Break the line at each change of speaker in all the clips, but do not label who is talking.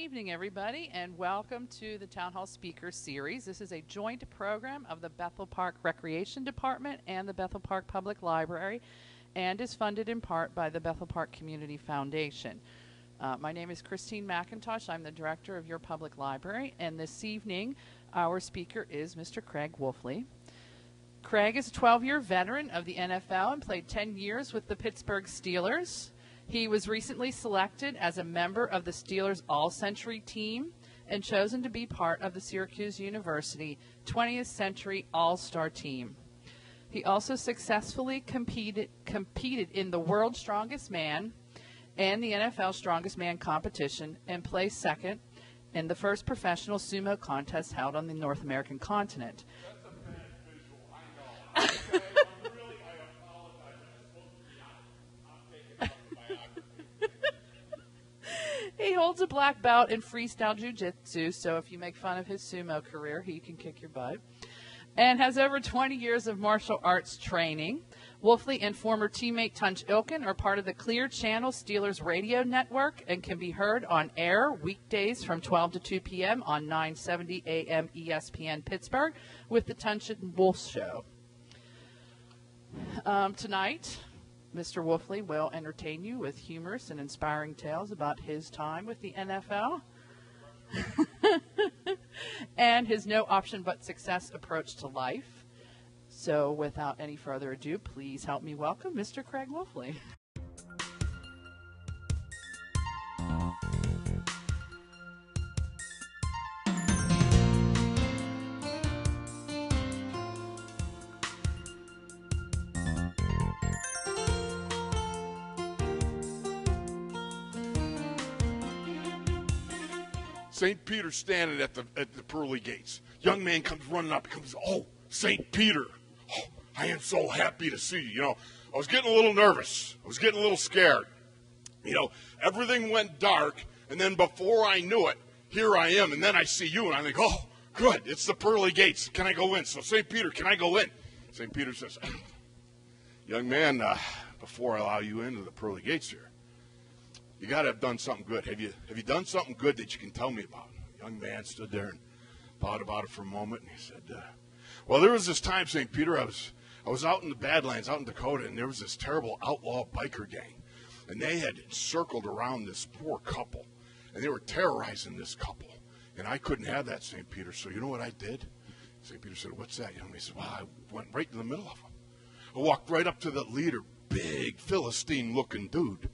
evening, everybody, and welcome to the Town Hall Speaker Series. This is a joint program of the Bethel Park Recreation Department and the Bethel Park Public Library, and is funded in part by the Bethel Park Community Foundation. My name is Christine McIntosh. I'm the director of your public library, and this evening our speaker is Mr. Craig Wolfley. Craig is a 12-year veteran of the NFL and played 10 years with the Pittsburgh Steelers. He was recently selected as a member of the Steelers All-Century team and chosen to be part of the Syracuse University 20th Century All-Star team. He also successfully competed in the World's Strongest Man and the NFL Strongest Man competition and placed second in the first professional sumo contest held on the North American continent. He holds a black belt in freestyle jiu-jitsu, so if you make fun of his sumo career, he can kick your butt. And has over 20 years of martial arts training. Wolfley and former teammate Tunch Ilkin are part of the Clear Channel Steelers radio network and can be heard on air weekdays from 12 to 2 p.m. on 970 AM ESPN Pittsburgh with the Tunch and Wolf Show. Tonight, Mr. Wolfley will entertain you with humorous and inspiring tales about his time with the NFL and his no option but success approach to life. So without any further ado, please help me welcome Mr. Craig Wolfley.
St. Peter standing at the pearly gates. Young man comes running up. He comes, "Oh, St. Peter, oh, I am so happy to see you." You know, I was getting a little nervous. I was getting a little scared. You know, everything went dark, and then before I knew it, here I am, and then I see you, and I think, "Oh, good, it's the pearly gates. Can I go in?" So, St. Peter, can I go in? St. Peter says, "Young man, before I allow you into the pearly gates here, you got to have done something good. Have you done something good that you can tell me about?" The young man stood there and thought about it for a moment, and he said, "Well, there was this time, St. Peter, I was out in the Badlands, out in Dakota, and there was this terrible outlaw biker gang, and they had circled around this poor couple, and they were terrorizing this couple, and I couldn't have that, St. Peter, so you know what I did?" St. Peter said, "What's that?" Young man said, "Well, I went right in the middle of them. I walked right up to the leader, big Philistine-looking dude.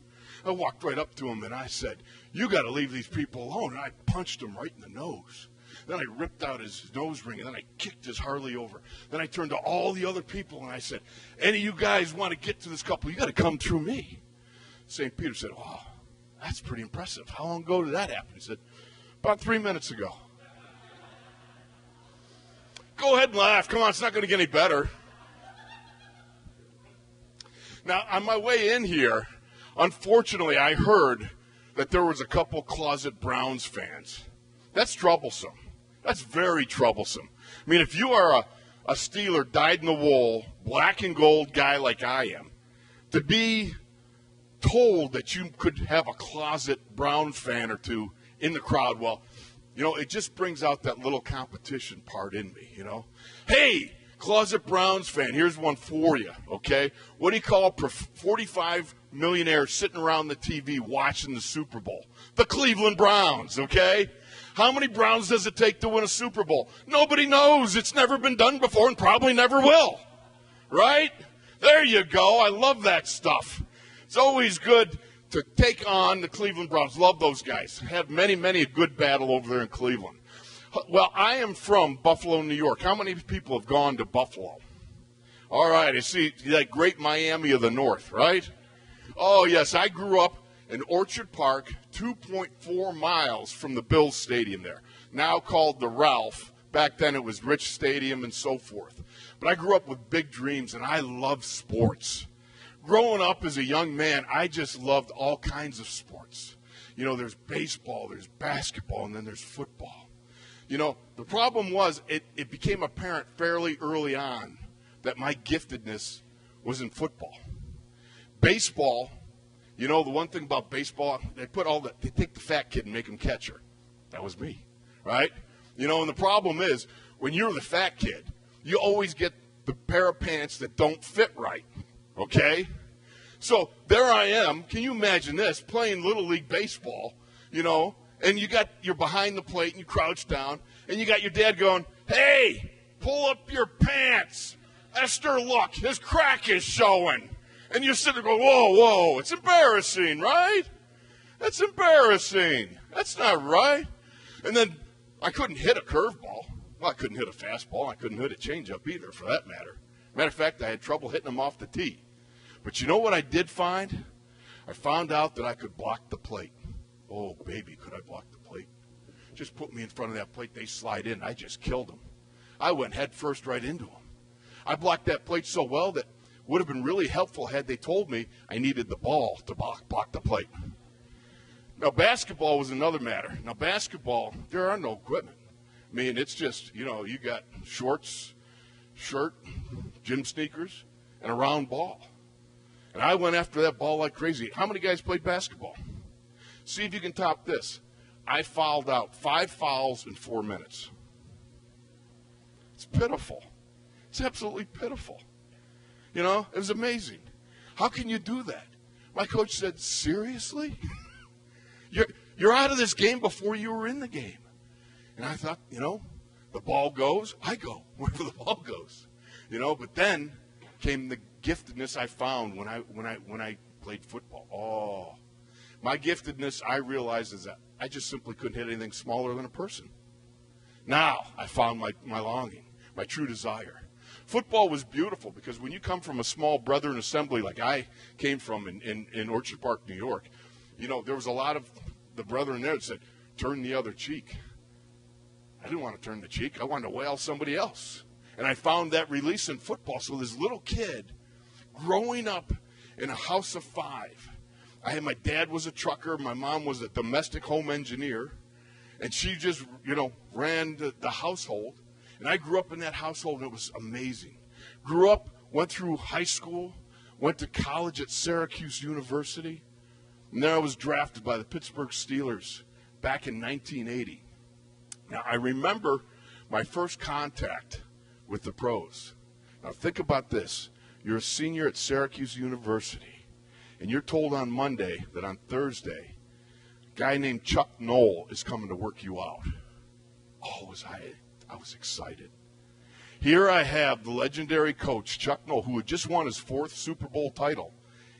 I walked right up to him, and I said, 'You got to leave these people alone.' And I punched him right in the nose. Then I ripped out his nose ring, and then I kicked his Harley over. Then I turned to all the other people, and I said, 'Any of you guys want to get to this couple, you got to come through me.'" St. Peter said, "Oh, that's pretty impressive. How long ago did that happen?" He said, "About 3 minutes ago." Go ahead and laugh. Come on, it's not going to get any better. Now, on my way in here, unfortunately, I heard that there was a couple closet Browns fans. That's troublesome. That's very troublesome. I mean, if you are a Steeler, dyed-in-the-wool, black and gold guy like I am, to be told that you could have a closet Browns fan or two in the crowd, well, you know, it just brings out that little competition part in me, you know. Hey, closet Browns fan, here's one for you, okay? What do you call 45 millionaires sitting around the TV watching the Super Bowl? The Cleveland Browns, okay? How many Browns does it take to win a Super Bowl? Nobody knows. It's never been done before and probably never will, right? There you go. I love that stuff. It's always good to take on the Cleveland Browns. Love those guys. Had many a good battle over there in Cleveland. Well, I am from Buffalo, New York. How many people have gone to Buffalo? All right, I see that great Miami of the North, right? Oh, yes, I grew up in Orchard Park, 2.4 miles from the Bills Stadium there, now called the Ralph. Back then it was Rich Stadium and so forth. But I grew up with big dreams, and I love sports. Growing up as a young man, I just loved all kinds of sports. You know, there's baseball, there's basketball, and then there's football. You know, the problem was it became apparent fairly early on that my giftedness was in football. Baseball, you know, the one thing about baseball, they take the fat kid and make him catcher. That was me, right? And the problem is, when you're the fat kid, you always get the pair of pants that don't fit right, okay? So there I am. Can you imagine this? Playing Little League Baseball, and you're behind the plate and you crouch down, and you got your dad going, "Hey, pull up your pants. Esther, look, his crack is showing." And you're sitting there going, whoa, it's embarrassing, right? That's embarrassing. That's not right. And then I couldn't hit a curveball. Well, I couldn't hit a fastball. I couldn't hit a changeup either, for that matter. Matter of fact, I had trouble hitting them off the tee. But you know what I did find? I found out that I could block the plate. Oh, baby, could I block the plate. Just put me in front of that plate. They slide in. I just killed them. I went head first right into them. I blocked that plate so well that would have been really helpful had they told me I needed the ball to block the plate. Now, basketball was another matter. Now, basketball, there are no equipment. I mean, it's just, you got shorts, shirt, gym sneakers, and a round ball. And I went after that ball like crazy. How many guys played basketball? See if you can top this. I fouled out 5 fouls in 4 minutes. It's pitiful. It's absolutely pitiful. It was amazing. How can you do that? My coach said, "Seriously? You're out of this game before you were in the game." And I thought, the ball goes, I go wherever the ball goes. But then came the giftedness I found when I played football. Oh, my giftedness, I realized, is that I just simply couldn't hit anything smaller than a person. Now I found my longing, my true desire. Football was beautiful because when you come from a small Brethren assembly like I came from in Orchard Park, New York, there was a lot of the brethren there that said, "Turn the other cheek." I didn't want to turn the cheek. I wanted to whale somebody else. And I found that release in football. So this little kid growing up in a house of 5, my dad was a trucker. My mom was a domestic home engineer. And she just, ran the household. And I grew up in that household, and it was amazing. Grew up, went through high school, went to college at Syracuse University. And then I was drafted by the Pittsburgh Steelers back in 1980. Now, I remember my first contact with the pros. Now, think about this. You're a senior at Syracuse University, and you're told on Monday that on Thursday, a guy named Chuck Noll is coming to work you out. Oh, I was excited. Here I have the legendary coach, Chuck Noll, who had just won his 4th Super Bowl title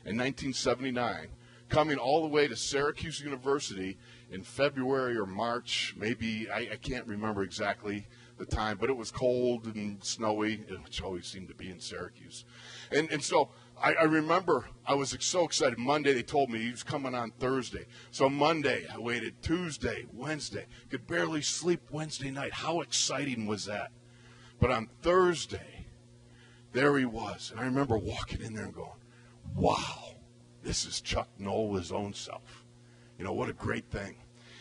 in 1979, coming all the way to Syracuse University in February or March, maybe, I can't remember exactly the time, but it was cold and snowy, which always seemed to be in Syracuse. And so I remember I was so excited. Monday they told me he was coming on Thursday. So Monday I waited, Tuesday, Wednesday. Could barely sleep Wednesday night. How exciting was that? But on Thursday, there he was. And I remember walking in there and going, wow, this is Chuck Noll, his own self. What a great thing.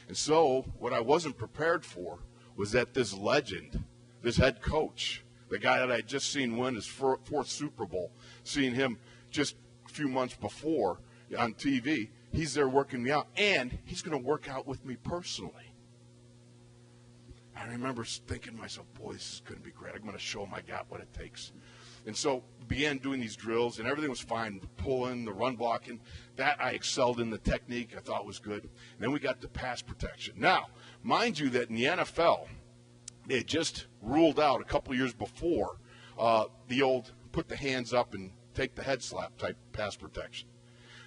And so what I wasn't prepared for was that this legend, this head coach, the guy that I had just seen win his 4th Super Bowl, seeing him just a few months before on TV, he's there working me out, and he's going to work out with me personally. I remember thinking to myself, boy, this is going to be great. I'm going to show him I got what it takes. And so began doing these drills, and everything was fine. The pulling, the run blocking, that I excelled in. The technique I thought was good. And then we got to pass protection. Now, mind you that in the NFL, they had just ruled out a couple of years before the old put the hands up and take the head slap type pass protection.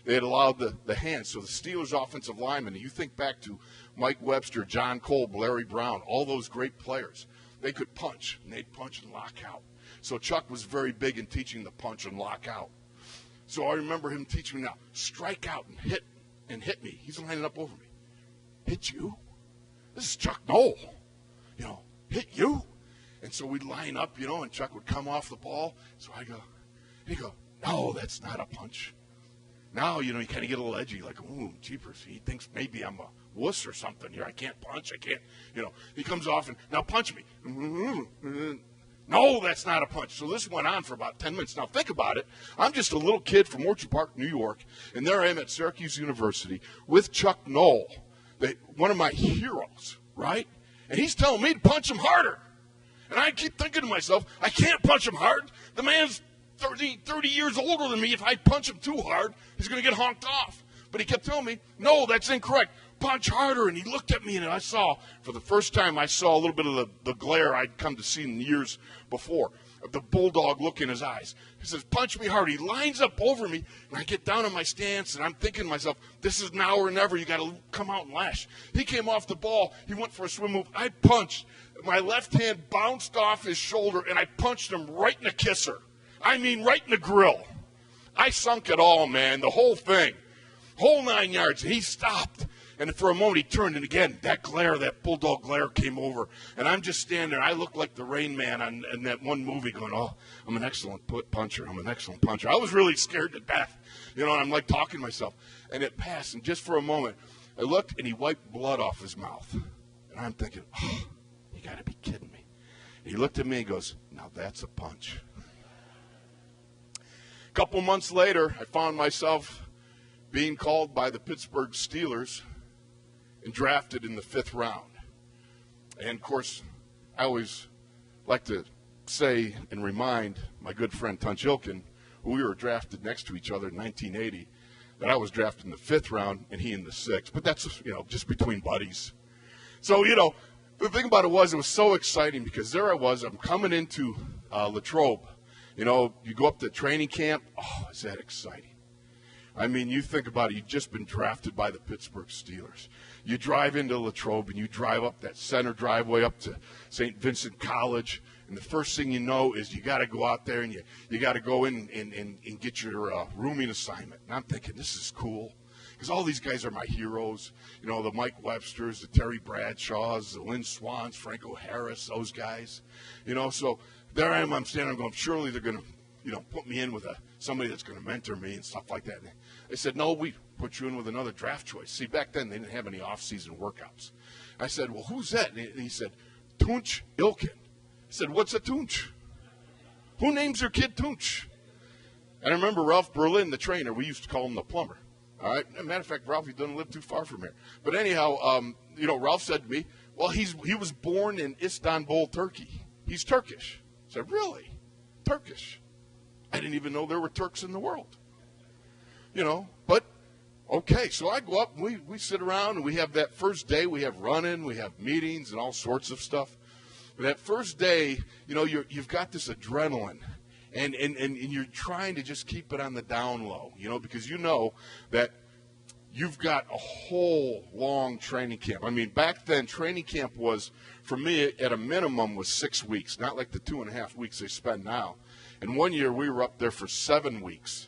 They had allowed the hands. So the Steelers offensive linemen, you think back to Mike Webster, John Kolb, Larry Brown, all those great players. They could punch, and they'd punch and lock out. So Chuck was very big in teaching the punch and lock out. So I remember him teaching me now, strike out and hit me. He's lining up over me. Hit you? This is Chuck Noll. Hit you? And so we'd line up, and Chuck would come off the ball. So he'd go, no, that's not a punch. Now, you kind of get a little edgy, like, ooh, jeepers. He thinks maybe I'm a wuss or something here. I can't punch. I can't, He comes off and, now punch me. No, that's not a punch. So this went on for about 10 minutes. Now, think about it. I'm just a little kid from Orchard Park, New York, and there I am at Syracuse University with Chuck Noll, one of my heroes, right? And he's telling me to punch him harder. And I keep thinking to myself, I can't punch him hard. The man's 30 years older than me. If I punch him too hard, he's going to get honked off. But he kept telling me, no, that's incorrect. Punch harder. And he looked at me, and for the first time, I saw a little bit of the glare I'd come to see in years before, of the bulldog look in his eyes. He says, punch me hard. He lines up over me, and I get down in my stance, and I'm thinking to myself, this is now or never. You got to come out and lash. He came off the ball. He went for a swim move. I punched. My left hand bounced off his shoulder, and I punched him right in the kisser. I mean, right in the grill. I sunk it all, man, the whole thing. Whole 9 yards. He stopped. And for a moment, he turned, and again, that bulldog glare came over. And I'm just standing there. I look like the Rain Man in that one movie going, oh, I'm an excellent puncher. I'm an excellent puncher. I was really scared to death. And I'm like talking to myself. And it passed, and just for a moment, I looked, and he wiped blood off his mouth. And I'm thinking, oh, you got to be kidding me. He looked at me and goes, now that's a punch. A couple months later, I found myself being called by the Pittsburgh Steelers and drafted in the 5th round. And, of course, I always like to say and remind my good friend Tunch Ilkin, who we were drafted next to each other in 1980, that I was drafted in the 5th round and he in the 6th. But that's, just between buddies. So, the thing about it was so exciting because there I was. I'm coming into Latrobe. You go up to training camp. Oh, is that exciting? I mean, you think about it. You've just been drafted by the Pittsburgh Steelers. You drive into Latrobe, and you drive up that center driveway up to St. Vincent College, and the first thing you know is you got to go out there, and you got to go in and get your rooming assignment. And I'm thinking, this is cool, because all these guys are my heroes. The Mike Websters, the Terry Bradshaws, the Lynn Swans, Franco Harris, those guys. So there I am. I'm standing there going, surely they're going to, put me in with somebody that's going to mentor me and stuff like that. And they said, no, we put you in with another draft choice. See, back then they didn't have any off-season workouts. I said, well, who's that? And he said, Tunch Ilkin. I said, what's a Tunch? Who names their kid Tunch? And I remember Ralph Berlin, the trainer. We used to call him the plumber. All right. As a matter of fact, Ralph, he doesn't live too far from here. But anyhow, Ralph said to me, well, he was born in Istanbul, Turkey. He's Turkish. I said, really? Turkish? I didn't even know there were Turks in the world. But, okay, so I go up, and we sit around, and we have that first day, we have run-in, we have meetings and all sorts of stuff. But that first day, you've got this adrenaline, and you're trying to just keep it on the down low, because that you've got a whole long training camp. I mean, back then, training camp was, for me, at a minimum, was 6 weeks, not like the 2.5 weeks they spend now. And one year, we were up there for 7 weeks.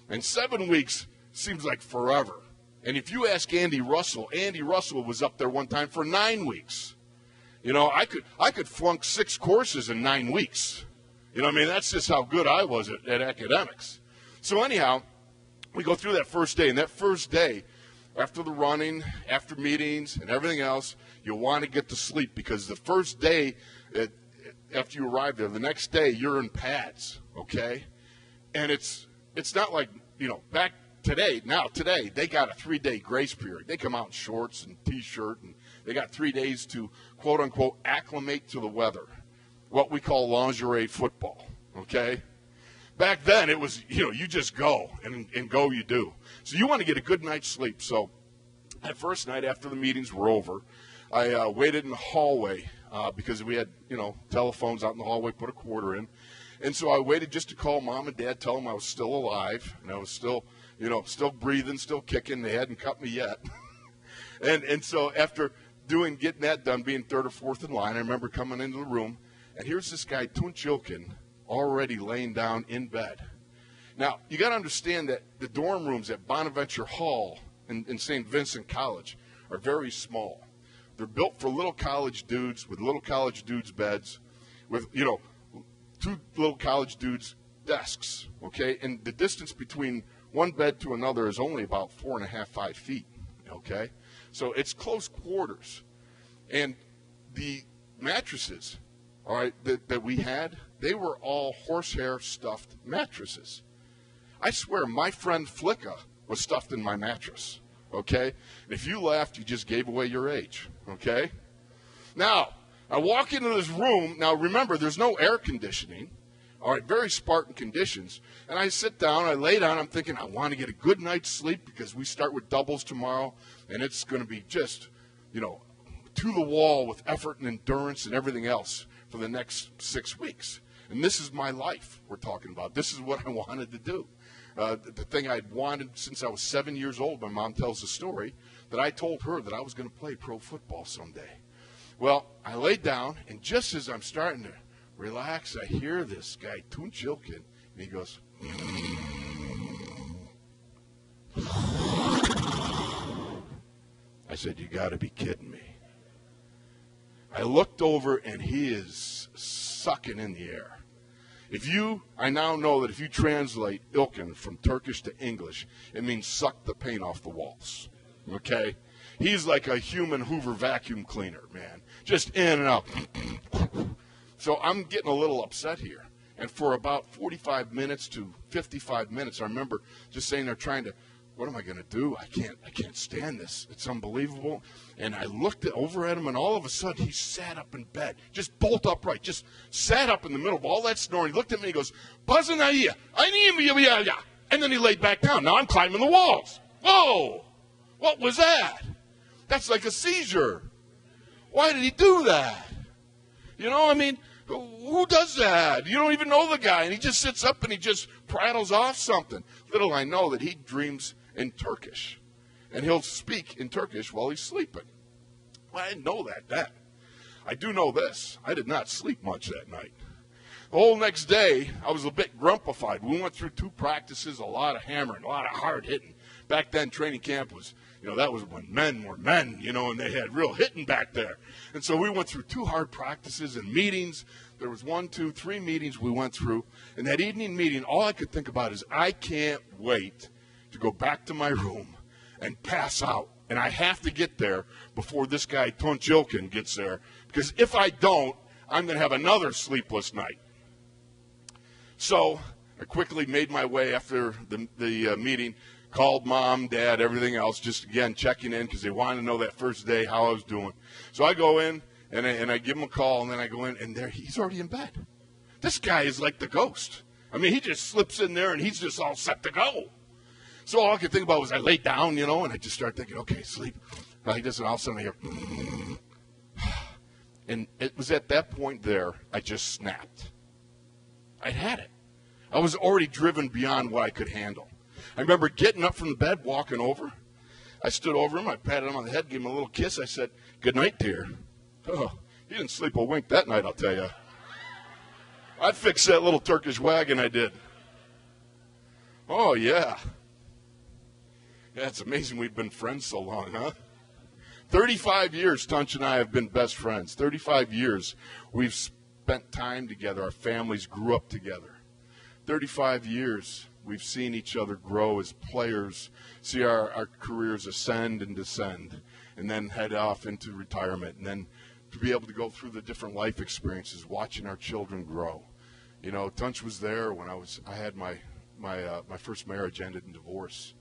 And 7 weeks seems like forever. And if you ask Andy Russell was up there one time for 9 weeks. I could flunk 6 courses in 9 weeks. That's just how good I was at academics. So anyhow, we go through that first day. And that first day, after the running, after meetings and everything else, you want to get to sleep because the first day, after you arrive there, the next day you're in pads, okay? And it's not like, back today, they got a 3-day grace period. They come out in shorts and T-shirt, and they got 3 days to, quote-unquote, acclimate to the weather, what we call lingerie football, okay? Back then it was, you just go, and go you do. So you want to get a good night's sleep. So that first night after the meetings were over, I waited in the hallway because we had, telephones out in the hallway, put a quarter in. And so I waited just to call Mom and Dad, tell them I was still alive, and I was still, still breathing, still kicking. They hadn't cut me yet. and so after getting that done, being third or fourth in line, I remember coming into the room, and here's this guy, Tunch Ilkin, already laying down in bed. Now, you got to understand that the dorm rooms at Bonaventure Hall in St. Vincent College are very small. They're built for little college dudes with little college dudes' beds with, 2 little college dudes' desks, okay? And the distance between one bed to another is only about 4.5, 5 feet, okay? So it's close quarters. And the mattresses, all right, that we had, they were all horsehair stuffed mattresses. I swear my friend Flicka was stuffed in my mattress, okay? And if you laughed, you just gave away your age, okay? Now, I walk into this room. Now, remember, there's no air conditioning. All right, very Spartan conditions. And I sit down, I lay down, I'm thinking I want to get a good night's sleep because we start with doubles tomorrow, and it's going to be just, to the wall with effort and endurance and everything else for the next 6 weeks. And this is my life we're talking about. This is what I wanted to do. The thing I'd wanted since I was 7 years old. My mom tells the story that I told her that I was going to play pro football someday. Well, I laid down, and just as I'm starting to relax, I hear this guy, Toon Chilkin, and he goes, I said, you got to be kidding me. I looked over, and he is sucking in the air. I now know that if you translate Ilkin from Turkish to English, it means suck the paint off the walls, okay? He's like a human Hoover vacuum cleaner, man, just in and out. So I'm getting a little upset here. And for about 45 minutes to 55 minutes, I remember just sitting there trying to, what am I going to do? I can't stand this. It's unbelievable. And I looked over at him, and all of a sudden he sat up in bed, just bolt upright, just sat up in the middle of all that snoring. He looked at me and he goes, Bazanaya, I need you. And then he laid back down. Now I'm climbing the walls. Whoa! What was that? That's like a seizure. Why did he do that? Who does that? You don't even know the guy, and he just sits up and he just prattles off something. Little I know that he dreams in Turkish, and he'll speak in Turkish while he's sleeping. Well, I didn't know that then. I do know this. I did not sleep much that night. The whole next day, I was a bit grumpified. We went through 2 practices, a lot of hammering, a lot of hard hitting. Back then, training camp was, that was when men were men, and they had real hitting back there. And so we went through 2 hard practices and meetings. There was 1, 2, 3 meetings we went through. And that evening meeting, all I could think about is I can't wait to go back to my room and pass out. And I have to get there before this guy, Tonchilkin, gets there. Because if I don't, I'm going to have another sleepless night. So I quickly made my way after the meeting, called Mom, Dad, everything else, just, again, checking in because they wanted to know that first day how I was doing. So I go in, and I give him a call, and then I go in, and he's already in bed. This guy is like the ghost. He just slips in there, and he's just all set to go. So all I could think about was I laid down, and I just started thinking, okay, sleep. Like this, and all of a sudden I hear, and it was at that point there I just snapped. I'd had it. I was already driven beyond what I could handle. I remember getting up from the bed, walking over. I stood over him. I patted him on the head, gave him a little kiss. I said, good night, dear. Oh, he didn't sleep a wink that night, I'll tell you. I fixed that little Turkish wagon, I did. Oh, yeah. Yeah, it's amazing we've been friends so long, huh? 35 years, Tunch and I have been best friends. 35 years we've spent time together. Our families grew up together. 35 years we've seen each other grow as players, see our careers ascend and descend, and then head off into retirement, and then to be able to go through the different life experiences, watching our children grow. Tunch was there when I had my first marriage ended in divorce.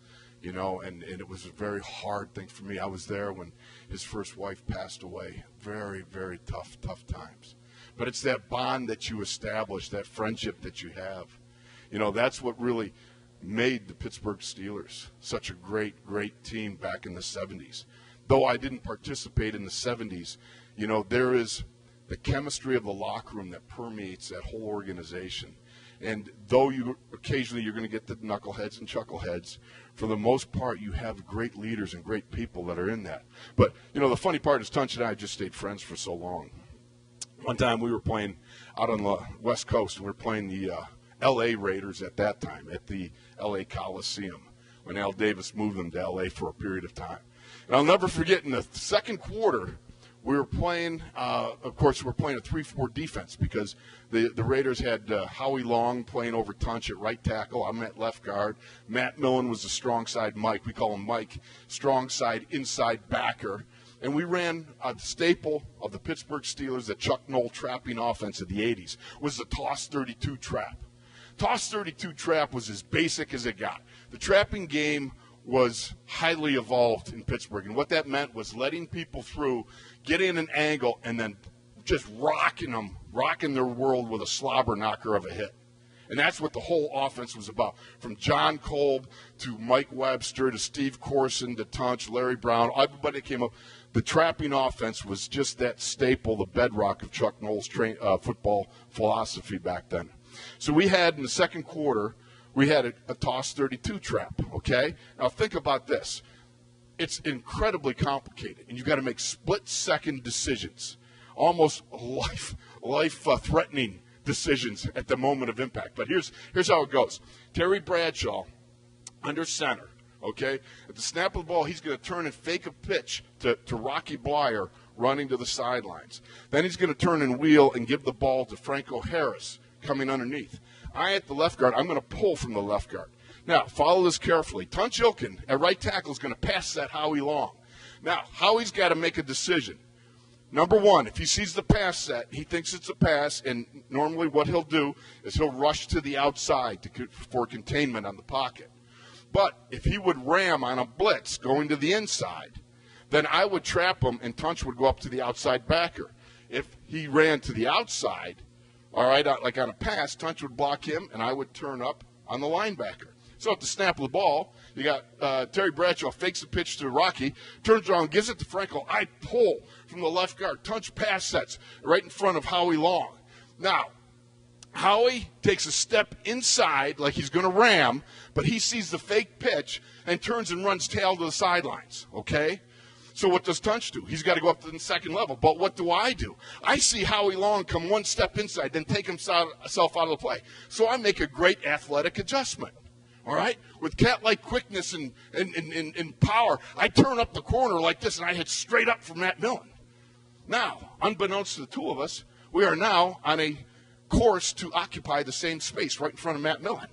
And it was a very hard thing for me. I was there when his first wife passed away. Very, very tough times. But it's that bond that you establish, that friendship that you have. That's what really made the Pittsburgh Steelers such a great, great team back in the 70s. Though I didn't participate in the 70s, there is the chemistry of the locker room that permeates that whole organization. And though occasionally you're going to get the knuckleheads and chuckleheads, for the most part you have great leaders and great people that are in that. But, the funny part is Tunch and I just stayed friends for so long. One time we were playing out on the West Coast, and we were playing the L.A. Raiders at that time at the L.A. Coliseum when Al Davis moved them to L.A. for a period of time. And I'll never forget, in the second quarter, we were playing, of course, we're playing a 3-4 defense because the Raiders had Howie Long playing over Tunch at right tackle. I'm at left guard. Matt Millen was the strong side Mike. We call him Mike, strong side inside backer. And we ran a staple of the Pittsburgh Steelers, the Chuck Noll trapping offense of the 80s, was the Toss 32 trap. Toss 32 trap was as basic as it got. The trapping game was highly evolved in Pittsburgh. And what that meant was letting people through, getting an angle, and then just rocking their world with a slobber knocker of a hit. And that's what the whole offense was about. From John Kolb to Mike Webster to Steve Corson to Tunch, Larry Brown, everybody came up. The trapping offense was just that staple, the bedrock of Chuck Noll's football philosophy back then. So we had, in the second quarter, we had a toss 32 trap, okay? Now think about this. It's incredibly complicated, and you've got to make split-second decisions, almost life-threatening decisions at the moment of impact. But here's how it goes. Terry Bradshaw, under center, okay? At the snap of the ball, he's going to turn and fake a pitch to Rocky Bleier running to the sidelines. Then he's going to turn and wheel and give the ball to Franco Harris coming underneath. I, at the left guard, I'm going to pull from the left guard. Now, follow this carefully. Tunch Ilkin, at right tackle, is going to pass that Howie Long. Now, Howie's got to make a decision. Number one, if he sees the pass set, he thinks it's a pass, and normally what he'll do is he'll rush to the outside for containment on the pocket. But if he would ram on a blitz going to the inside, then I would trap him, and Tunch would go up to the outside backer. If he ran to the outside, all right, like on a pass, Tunch would block him, and I would turn up on the linebacker. So at the snap of the ball, you got Terry Bradshaw fakes the pitch to Rocky, turns around, gives it to Franco. I pull from the left guard. Tunch pass sets right in front of Howie Long. Now, Howie takes a step inside like he's going to ram, but he sees the fake pitch and turns and runs tail to the sidelines, okay? So what does Tunch do? He's got to go up to the second level. But what do? I see Howie Long come one step inside, then take himself out of the play. So I make a great athletic adjustment. All right? With cat-like quickness and power, I turn up the corner like this, and I hit straight up from Matt Millen. Now, unbeknownst to the two of us, we are now on a course to occupy the same space right in front of Matt Millen.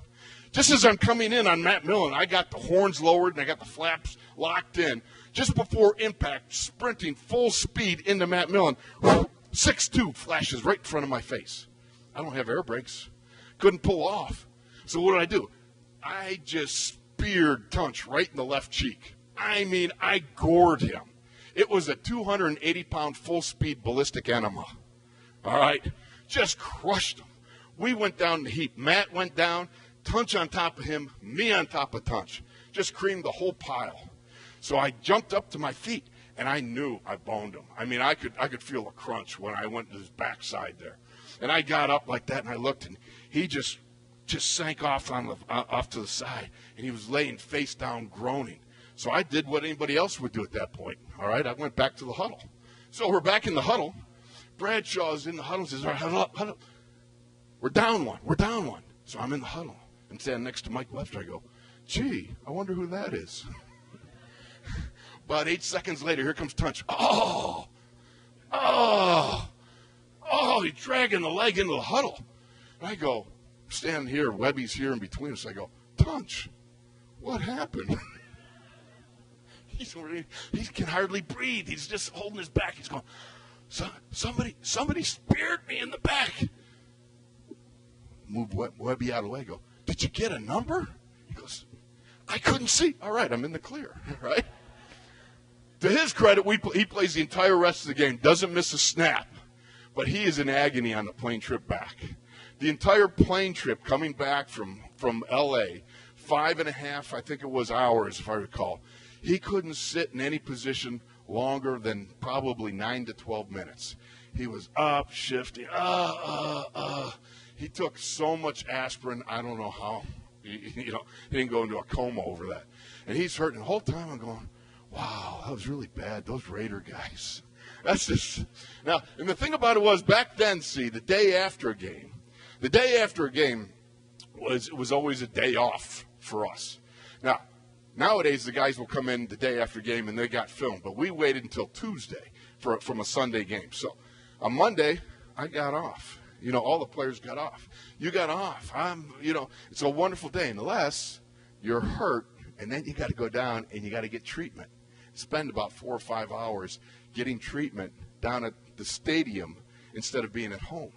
Just as I'm coming in on Matt Millen, I got the horns lowered and I got the flaps locked in. Just before impact, sprinting full speed into Matt Millen, 6'2" flashes right in front of my face. I don't have air brakes. Couldn't pull off. So what do? I just speared Tunch right in the left cheek. I mean, I gored him. It was a 280-pound full-speed ballistic enema. All right? Just crushed him. We went down the heap. Matt went down, Tunch on top of him, me on top of Tunch. Just creamed the whole pile. So I jumped up to my feet, and I knew I boned him. I mean, I could feel a crunch when I went to his backside there. And I got up like that, and I looked, and he just sank off off to the side, and he was laying face down groaning. So I did what anybody else would do at that point. All right, I went back to the huddle. So we're back in the huddle. Bradshaw's in the huddle and says, all right, huddle up, huddle up. We're down one. So I'm in the huddle and standing next to Mike Webster. I go, gee, I wonder who that is. About 8 seconds later, here comes Tunch. Oh, he's dragging the leg into the huddle. And I go, standing here, Webby's here in between us. I go, Tunch, what happened? He can hardly breathe. He's just holding his back. He's going, somebody speared me in the back. Move Webby out of the way. Go, did you get a number? He goes, I couldn't see. All right, I'm in the clear, right? To his credit, he plays the entire rest of the game, doesn't miss a snap, but he is in agony on the plane trip back. The entire plane trip coming back from L.A., 5.5, I think it was, hours, if I recall, he couldn't sit in any position longer than probably 9 to 12 minutes. He was up, shifting, He took so much aspirin, I don't know how. He didn't go into a coma over that. And he's hurting. The whole time I'm going, wow, that was really bad. Those Raider guys. That's just – now, and the thing about it was back then, see, the day after a game was always a day off for us. Now, nowadays the guys will come in the day after game and they got film, but we waited until Tuesday from a Sunday game. So on Monday, I got off. All the players got off. You got off. It's a wonderful day unless you're hurt, and then you got to go down and you got to get treatment. Spend about 4 or 5 hours getting treatment down at the stadium instead of being at home.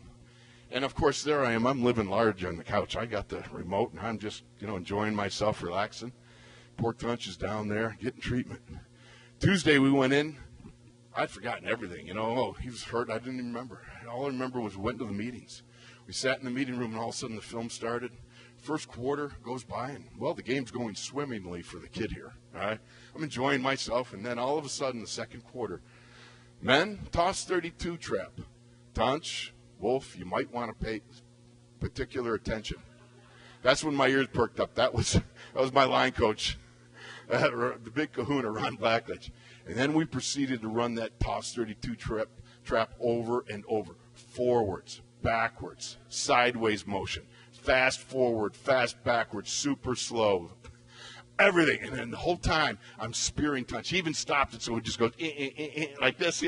And, of course, there I am. I'm living large on the couch. I got the remote, and I'm just, enjoying myself, relaxing. Poor Tunch is down there getting treatment. Tuesday we went in. I'd forgotten everything. He was hurt. I didn't even remember. All I remember was we went to the meetings. We sat in the meeting room, and all of a sudden the film started. First quarter goes by, and, the game's going swimmingly for the kid here. All right? I'm enjoying myself, and then all of a sudden the second quarter, men, toss 32 trap. Tunch, Wolf, you might want to pay particular attention. That's when my ears perked up. That was my line coach, the big kahuna, Ron Blackledge. And then we proceeded to run that toss 32 trap over and over. Forwards, backwards, sideways motion, fast forward, fast backwards, super slow. Everything. And then the whole time I'm spearing Tunch. He even stopped it so it just goes like this,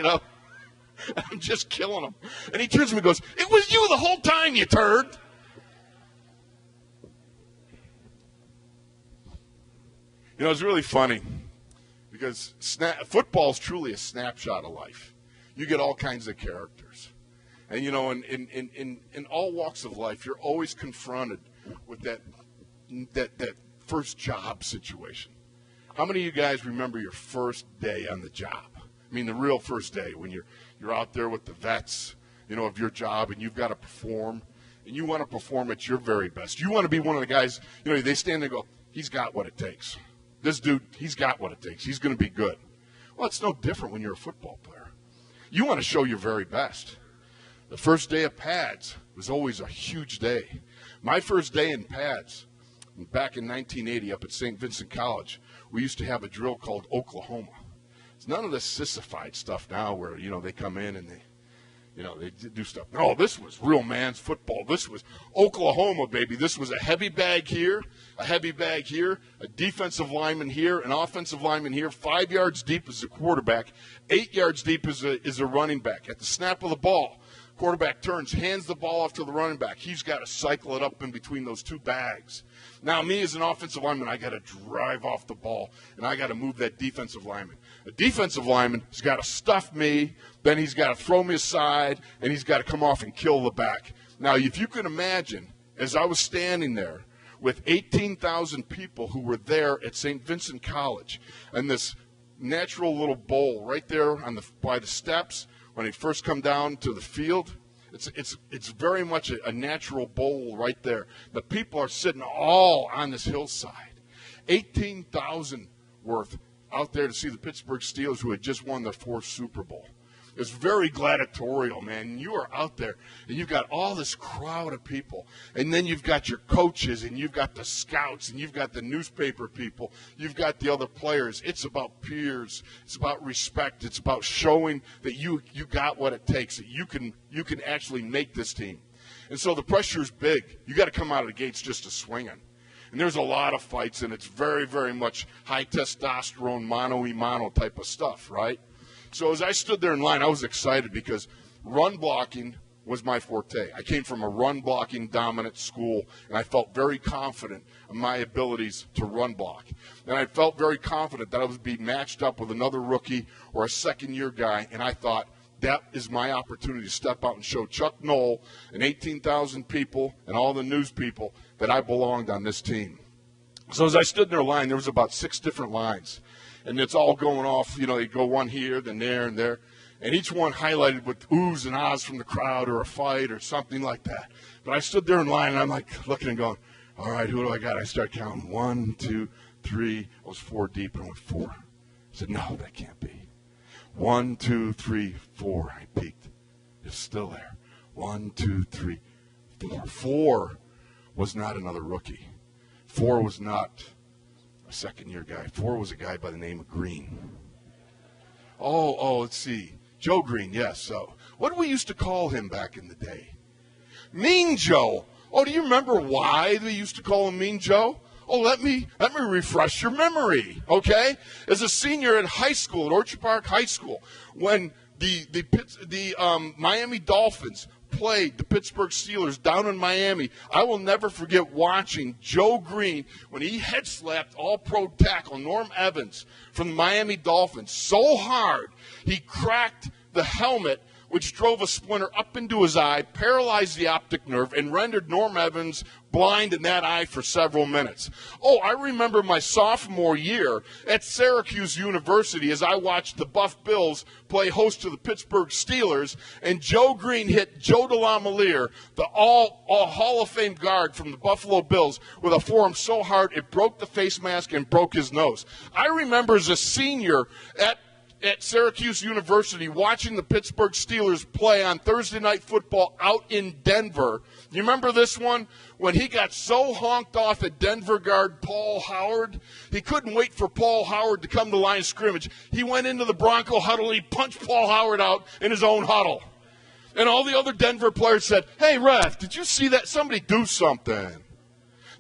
I'm just killing him. And he turns to me and goes, "It was you the whole time, you turd." It's really funny because football is truly a snapshot of life. You get all kinds of characters. And, in all walks of life, you're always confronted with that first job situation. How many of you guys remember your first day on the job? I mean, the real first day when you're out there with the vets, of your job, and you've got to perform, and you want to perform at your very best. You want to be one of the guys, they stand there and go, "He's got what it takes. This dude, he's got what it takes. He's going to be good." Well, it's no different when you're a football player. You want to show your very best. The first day of pads was always a huge day. My first day in pads, back in 1980 up at St. Vincent College, we used to have a drill called Oklahoma. It's none of this sissified stuff now where, they come in and they do stuff. No, this was real man's football. This was Oklahoma, baby. This was a heavy bag here, a defensive lineman here, an offensive lineman here. 5 yards deep is the quarterback. 8 yards deep is a running back. At the snap of the ball, quarterback turns, hands the ball off to the running back. He's got to cycle it up in between those two bags. Now, me as an offensive lineman, I got to drive off the ball, and I got to move that defensive lineman. A defensive lineman has got to stuff me, then he's got to throw me aside, and he's got to come off and kill the back. Now, if you can imagine, as I was standing there with 18,000 people who were there at St. Vincent College, and this natural little bowl right there by the steps when they first come down to the field, it's very much a natural bowl right there. The people are sitting all on this hillside. 18,000 worth out there to see the Pittsburgh Steelers, who had just won their fourth Super Bowl. It's very gladiatorial, man. You are out there, and you've got all this crowd of people, and then you've got your coaches, and you've got the scouts, and you've got the newspaper people, you've got the other players. It's about peers. It's about respect. It's about showing that you got what it takes, that you can actually make this team. And so the pressure's big. You got to come out of the gates just to swinging. And there's a lot of fights, and it's very, very much high testosterone, mano-a-mano type of stuff, right? So as I stood there in line, I was excited because run blocking was my forte. I came from a run blocking dominant school, and I felt very confident in my abilities to run block. And I felt very confident that I would be matched up with another rookie or a second-year guy, and I thought, that is my opportunity to step out and show Chuck Knoll and 18,000 people and all the news people that I belonged on this team. So as I stood in their line, there was about 6 different lines. And it's all going off, they go one here, then there, and there. And each one highlighted with oohs and ahs from the crowd or a fight or something like that. But I stood there in line, and I'm like looking and going, all right, who do I got? I start counting. 1, 2, 3. I was 4 deep, and I went 4. I said, no, that can't be. 1, 2, 3, 4. I peeked. It's still there. 1, 2, 3, 4. 4 was not another rookie. 4 was not a second-year guy. 4 was a guy by the name of Green. Oh, let's see. Joe Green, yes. So, what did we used to call him back in the day? Mean Joe. Oh, do you remember why they used to call him Mean Joe? Oh, let me refresh your memory, okay? As a senior in high school, at Orchard Park High School, when the Miami Dolphins played the Pittsburgh Steelers down in Miami, I will never forget watching Joe Green when he head slapped all-pro tackle Norm Evans from the Miami Dolphins so hard he cracked the helmet which drove a splinter up into his eye, paralyzed the optic nerve, and rendered Norm Evans blind in that eye for several minutes. Oh, I remember my sophomore year at Syracuse University as I watched the Buff Bills play host to the Pittsburgh Steelers, and Joe Green hit Joe DeLamielleure, the all Hall of Fame guard from the Buffalo Bills, with a forearm so hard it broke the face mask and broke his nose. I remember as a senior at Syracuse University watching the Pittsburgh Steelers play on Thursday Night Football out in Denver. You remember this one? When he got so honked off at Denver guard Paul Howard, he couldn't wait for Paul Howard to come to the line of scrimmage. He went into the Bronco huddle, he punched Paul Howard out in his own huddle. And all the other Denver players said, "Hey, ref, did you see that? Somebody do something."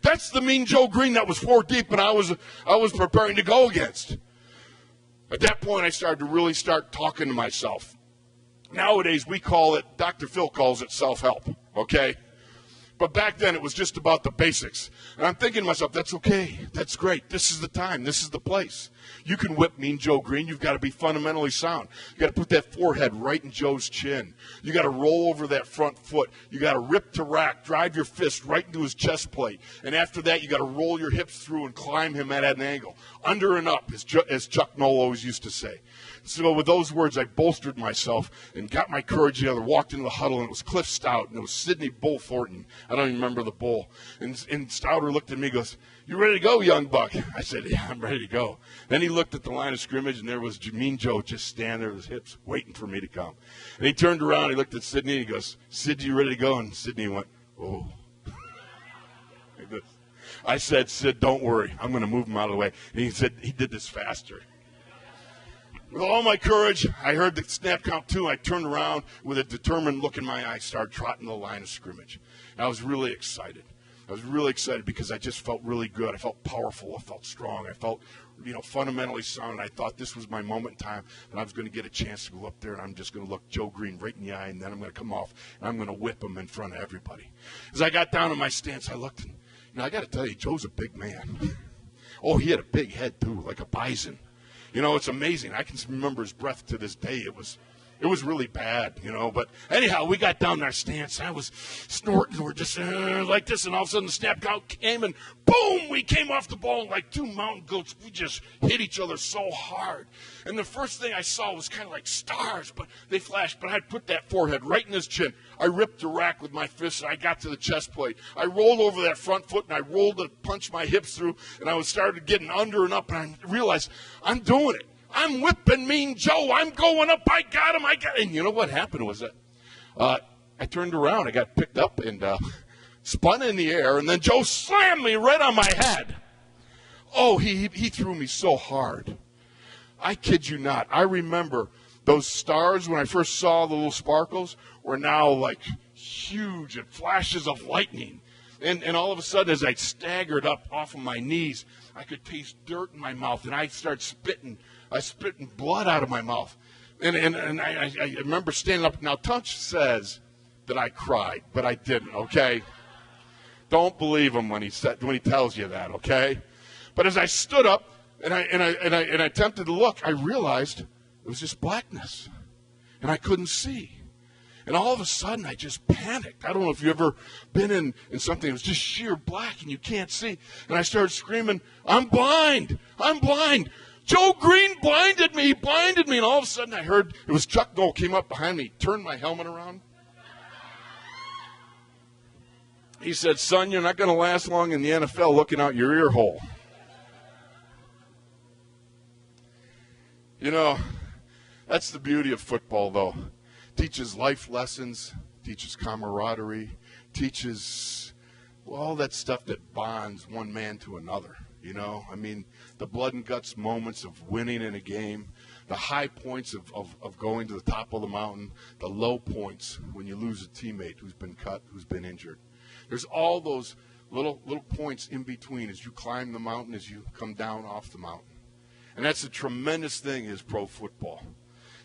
That's the Mean Joe Green that was 4 deep and I was preparing to go against. At that point, I started to really start talking to myself. Nowadays, we call it, Dr. Phil calls it self-help, okay? But back then, it was just about the basics. And I'm thinking to myself, that's okay. That's great. This is the time. This is the place. You can whip Mean Joe Green. You've got to be fundamentally sound. You've got to put that forehead right in Joe's chin. You've got to roll over that front foot. You've got to rip to rack, drive your fist right into his chest plate. And after that, you've got to roll your hips through and climb him at an angle. Under and up, as Chuck Noll always used to say. So with those words, I bolstered myself and got my courage together, walked into the huddle, and it was Cliff Stout, and it was Sidney Bull Thornton. I don't even remember the bull. And Stouter looked at me and goes, "You ready to go, young buck?" I said, "Yeah, I'm ready to go." Then he looked at the line of scrimmage, and there was Mean Joe just standing there with his hips waiting for me to come. And he turned around, he looked at Sidney, and he goes, "Sid, you ready to go?" And Sidney went, "Oh." I said, "Sid, don't worry. I'm going to move him out of the way." And he said he did this faster. With all my courage, I heard the snap count 2. I turned around with a determined look in my eye, started trotting the line of scrimmage. And I was really excited. I was really excited because I just felt really good. I felt powerful. I felt strong. I felt, fundamentally sound. And I thought this was my moment in time, and I was going to get a chance to go up there, and I'm just going to look Joe Green right in the eye, and then I'm going to come off, and I'm going to whip him in front of everybody. As I got down in my stance, I looked, and I got to tell you, Joe's a big man. Oh, he had a big head, too, like a bison. It's amazing. I can remember his breath to this day. It was really bad, But anyhow, we got down in our stance. I was snorting. We're just like this, and all of a sudden the snap count came, and boom, we came off the ball like two mountain goats. We just hit each other so hard. And the first thing I saw was kind of like stars, but they flashed. But I put that forehead right in his chin. I ripped the rack with my fist, and I got to the chest plate. I rolled over that front foot, and I rolled to punch my hips through, and I started getting under and up, and I realized I'm doing it. I'm whipping Mean Joe. I'm going up. I got him. And you know what happened was that I turned around. I got picked up and spun in the air, and then Joe slammed me right on my head. Oh, he threw me so hard. I kid you not. I remember those stars when I first saw the little sparkles were now like huge and flashes of lightning. And all of a sudden, as I staggered up off of my knees, I could taste dirt in my mouth, and I started spitting. I spitting blood out of my mouth. And I remember standing up. Now, Tunch says that I cried, but I didn't, okay? Don't believe him when he tells you that, okay? But as I stood up and I attempted to look, I realized it was just blackness, and I couldn't see. And all of a sudden, I just panicked. I don't know if you've ever been in something that was just sheer black and you can't see. And I started screaming, "I'm blind! I'm blind! Joe Green blinded me! He blinded me!" And all of a sudden, I heard it was Chuck Noll came up behind me, turned my helmet around. He said, "Son, you're not going to last long in the NFL looking out your ear hole." That's the beauty of football, though. Teaches life lessons, teaches camaraderie, teaches all that stuff that bonds one man to another, the blood and guts moments of winning in a game, the high points of going to the top of the mountain, the low points when you lose a teammate who's been cut, who's been injured. There's all those little points in between as you climb the mountain, as you come down off the mountain. And that's a tremendous thing is pro football.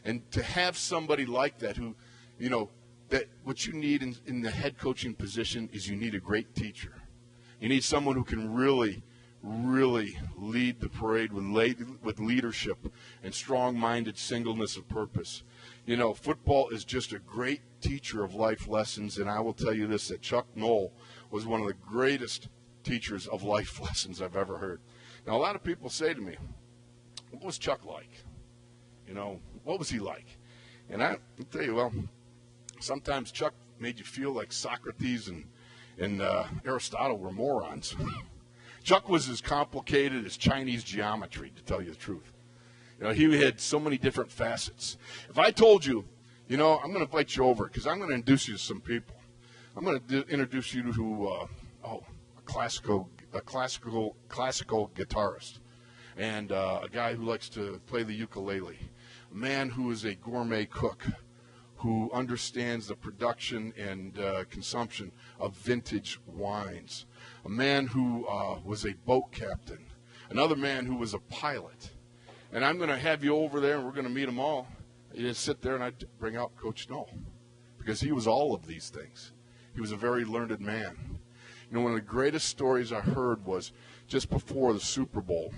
And to have somebody like that who, that what you need in the head coaching position is you need a great teacher. You need someone who can really, really lead the parade with leadership and strong-minded singleness of purpose. You know, football is just a great teacher of life lessons, and I will tell you this, that Chuck Noll was one of the greatest teachers of life lessons I've ever heard. Now, a lot of people say to me, what was Chuck like? You know, what was he like? And I'll tell you, well, sometimes Chuck made you feel like Socrates and Aristotle were morons. Chuck was as complicated as Chinese geometry, to tell you the truth. You know, he had so many different facets. If I told you, you know, I'm going to invite you over because I'm going to introduce you to some people. I'm going to introduce you to a classical guitarist, and a guy who likes to play the ukulele, a man who is a gourmet cook, who understands the production and consumption of vintage wines, a man who was a boat captain, another man who was a pilot. And I'm going to have you over there, and we're going to meet them all. You just sit there, and I'd bring out Coach Noll, because he was all of these things. He was a very learned man. You know, one of the greatest stories I heard was just before the Super Bowl.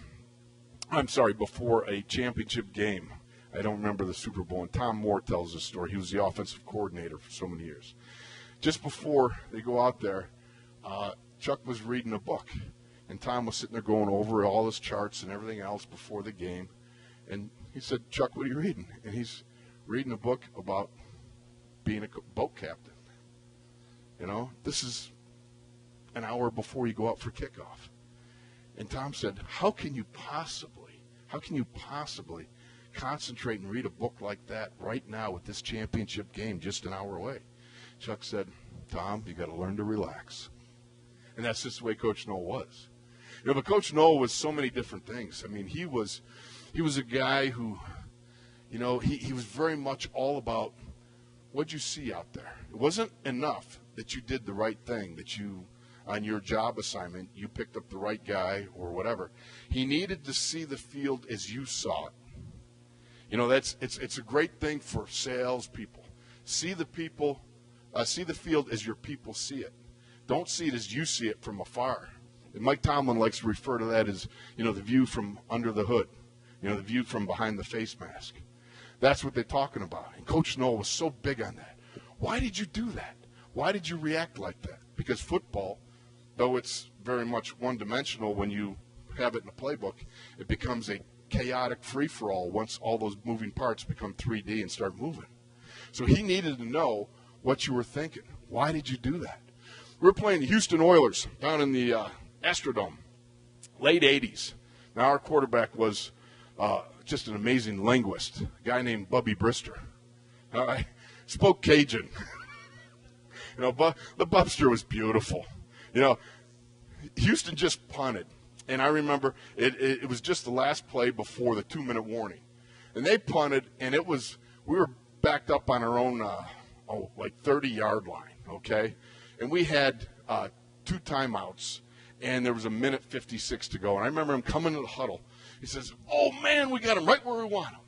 Before a championship game. I don't remember the Super Bowl, and Tom Moore tells this story. He was the offensive coordinator for so many years. Just before they go out there, Chuck was reading a book, and Tom was sitting there going over all his charts and everything else before the game. And he said, Chuck, what are you reading? And he's reading a book about being a boat captain. You know, this is an hour before you go out for kickoff. And Tom said, how can you possibly concentrate and read a book like that right now with this championship game just an hour away? Chuck said, Tom, you got to learn to relax. And that's just the way Coach Noll was. You know, but Coach Noll was so many different things. I mean, he was a guy who, you know, he was very much all about what you see out there. It wasn't enough that you did the right thing, that you, on your job assignment, you picked up the right guy or whatever. He needed to see the field as you saw it. You know, it's a great thing for salespeople. See the field as your people see it. Don't see it as you see it from afar. And Mike Tomlin likes to refer to that as, you know, the view from under the hood. You know, the view from behind the face mask. That's what they're talking about. And Coach Noll was so big on that. Why did you do that? Why did you react like that? Because football, though it's very much one-dimensional when you have it in a playbook, it becomes a chaotic free-for-all once all those moving parts become 3D and start moving. So he needed to know what you were thinking. Why did you do that? We were playing the Houston Oilers down in the Astrodome, late 80s. Now, our quarterback was just an amazing linguist, a guy named Bubby Brister. Spoke Cajun. You know, the Bubster was beautiful. You know, Houston just punted. And I remember it was just the last play before the 2-minute warning. And they punted, and we were backed up on our own, 30-yard line, okay? And we had 2 timeouts, and there was 1:56 to go. And I remember him coming to the huddle. He says, oh, man, we got him right where we want him.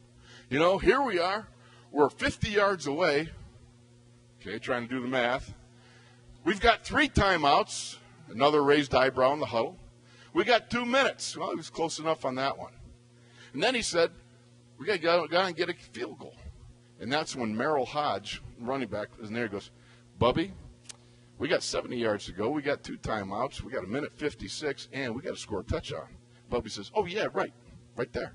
You know, here we are. We're 50 yards away. Okay, trying to do the math. We've got 3 timeouts, another raised eyebrow in the huddle. We got 2 minutes. Well, he was close enough on that one. And then he said, we got to go and get a field goal. And that's when Merrill Hodge, running back, was in there. He goes, Bubby, we got 70 yards to go. We got 2 timeouts. We got 1:56, and we got to score a touchdown. Bubby says, oh, yeah, right there.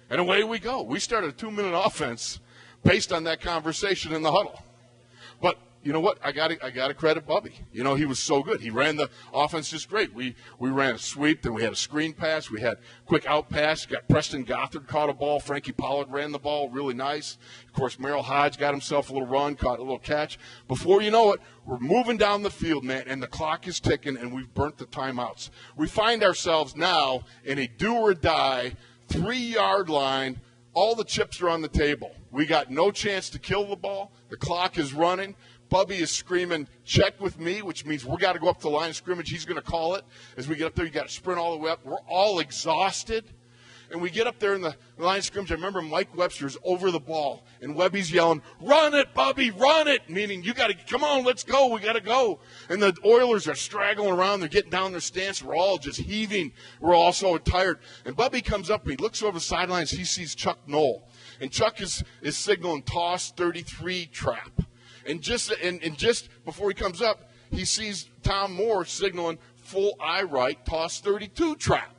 And away we go. We started a 2-minute offense based on that conversation in the huddle. But you know what? I got to credit Bubby. You know, he was so good. He ran the offense just great. We ran a sweep, then we had a screen pass. We had quick out pass. Got Preston Gothard caught a ball. Frankie Pollard ran the ball really nice. Of course, Merrill Hodge got himself a little run, caught a little catch. Before you know it, we're moving down the field, man, and the clock is ticking, and we've burnt the timeouts. We find ourselves now in a do-or-die 3-yard line. All the chips are on the table. We got no chance to kill the ball. The clock is running. Bubby is screaming, check with me, which means we got to go up to the line of scrimmage. He's going to call it. As we get up there, you got to sprint all the way up. We're all exhausted. And we get up there in the line of scrimmage. I remember Mike Webster's over the ball, and Webby's yelling, "Run it, Bubby, run it!" Meaning, you got to, come on, let's go, we got to go. And the Oilers are straggling around. They're getting down their stance. We're all just heaving. We're all so tired. And Bubby comes up, and he looks over the sidelines. He sees Chuck Knoll. And Chuck is signaling toss 33 trap. And just before he comes up, he sees Tom Moore signaling full eye right, toss 32 trap.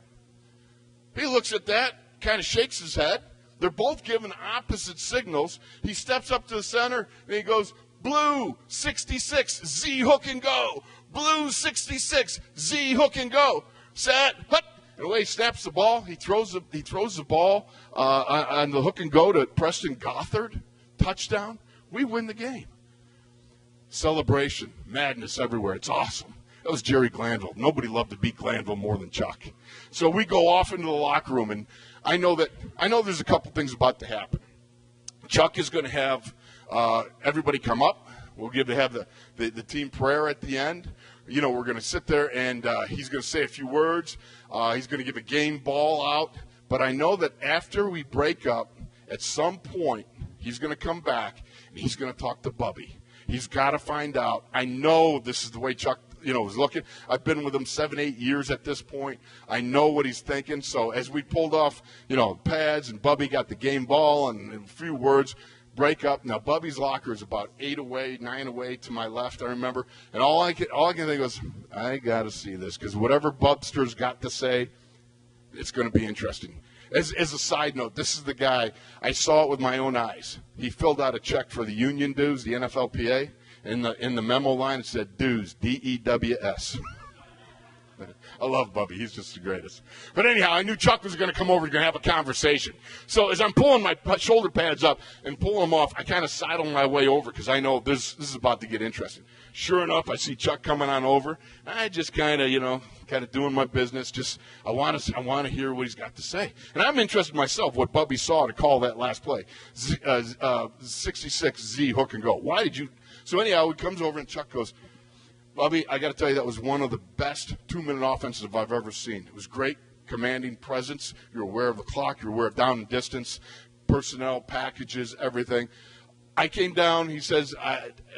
He looks at that, kind of shakes his head. They're both giving opposite signals. He steps up to the center, and he goes, blue 66, Z hook and go. Blue 66, Z hook and go. Set, hut. And away he snaps the ball. He throws the ball on the hook and go to Preston Gothard. Touchdown. We win the game. Celebration, madness everywhere. It's awesome. That was Jerry Glanville. Nobody loved to beat Glanville more than Chuck. So we go off into the locker room, and I know there's a couple things about to happen. Chuck is going to have everybody come up. We'll have the team prayer at the end. You know, we're going to sit there, and he's going to say a few words. He's going to give a game ball out. But I know that after we break up, at some point, he's going to come back, and he's going to talk to Bubby. He's got to find out. I know this is the way Chuck, was looking. I've been with him 7-8 years at this point. I know what he's thinking. So as we pulled off, pads, and Bubby got the game ball and a few words, break up. Now, Bubby's locker is about 8 away, 9 away to my left, I remember. And all I can think was, I got to see this, because whatever Bubster's got to say, it's going to be interesting. As a side note, this is the guy, I saw it with my own eyes. He filled out a check for the union dues, the NFLPA. In the memo line, it said dues, D-E-W-S. I love Bubby. He's just the greatest. But anyhow, I knew Chuck was going to come over and going to have a conversation. So as I'm pulling my shoulder pads up and pulling them off, I kind of sidle my way over because I know this is about to get interesting. Sure enough, I see Chuck coming on over. I just kind of doing my business. Just I want to hear what he's got to say. And I'm interested myself what Bubby saw to call that last play. 66 Z hook and go. Why did you? So anyhow, he comes over and Chuck goes, Bubby, I got to tell you, that was one of the best 2-minute offenses I've ever seen. It was great, commanding presence. You're aware of the clock. You're aware of down and distance, personnel, packages, everything. I came down, he says,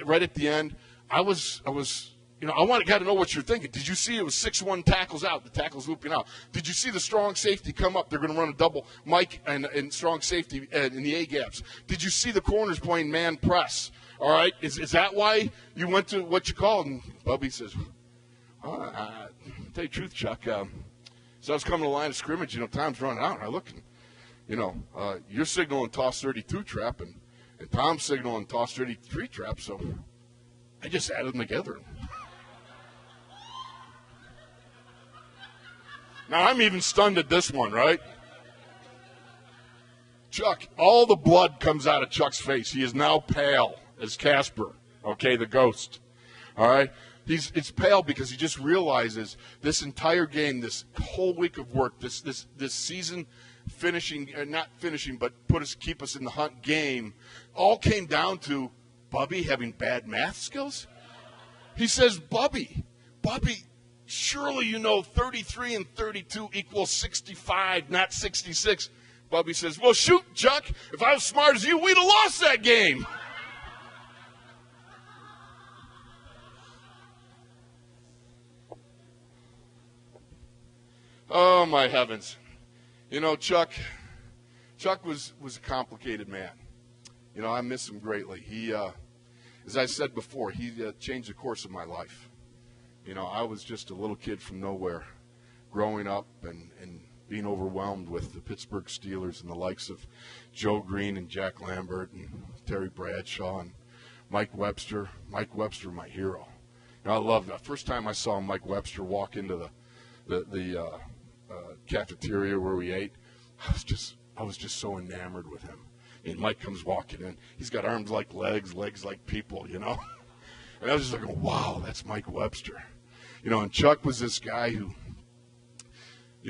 right at the end, I got to know what you're thinking. Did you see it was 6-1 tackles out, the tackles looping out? Did you see the strong safety come up? They're going to run a double Mike and strong safety in the A-gaps. Did you see the corners playing man press? All right, is that why you went to what you called? And Bubby says, tell you the truth, Chuck. So I was coming to the line of scrimmage, time's running out. And I look, and, you're signaling toss 32 trap, and Tom's signaling toss 33 trap, so I just added them together. Now, I'm even stunned at this one, right? Chuck, all the blood comes out of Chuck's face. He is now pale as Casper, okay, the ghost, all right? It's pale because he just realizes this entire game, this whole week of work, this season finishing, not finishing, but keep us in the hunt game, all came down to Bubby having bad math skills. He says, Bubby, surely 33 and 32 equals 65, not 66. Bubby says, well, shoot, Chuck, if I was smart as you, we'd have lost that game. Oh, my heavens. Chuck was a complicated man. I miss him greatly. He, as I said before, he changed the course of my life. I was just a little kid from nowhere growing up and being overwhelmed with the Pittsburgh Steelers and the likes of Joe Green and Jack Lambert and Terry Bradshaw and Mike Webster. Mike Webster, my hero. I love that. First time I saw Mike Webster walk into the cafeteria where we ate, I was just so enamored with him. And Mike comes walking in. He's got arms like legs, legs like people, And I was just like, wow, that's Mike Webster. And Chuck was this guy who,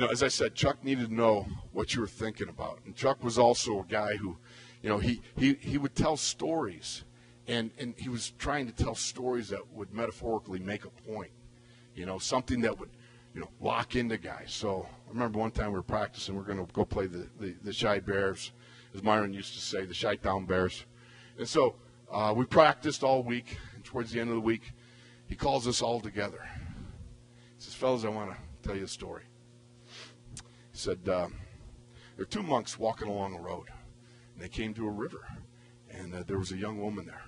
as I said, Chuck needed to know what you were thinking about. And Chuck was also a guy who, he would tell stories. And he was trying to tell stories that would metaphorically make a point. Something that would, lock into guys. So I remember one time we were practicing. We are going to go play the Chi Bears, as Myron used to say, the Chi-Town Bears. And so we practiced all week, and towards the end of the week, he calls us all together. He says, fellas, I want to tell you a story. He said, there were two monks walking along a road, and they came to a river, and there was a young woman there.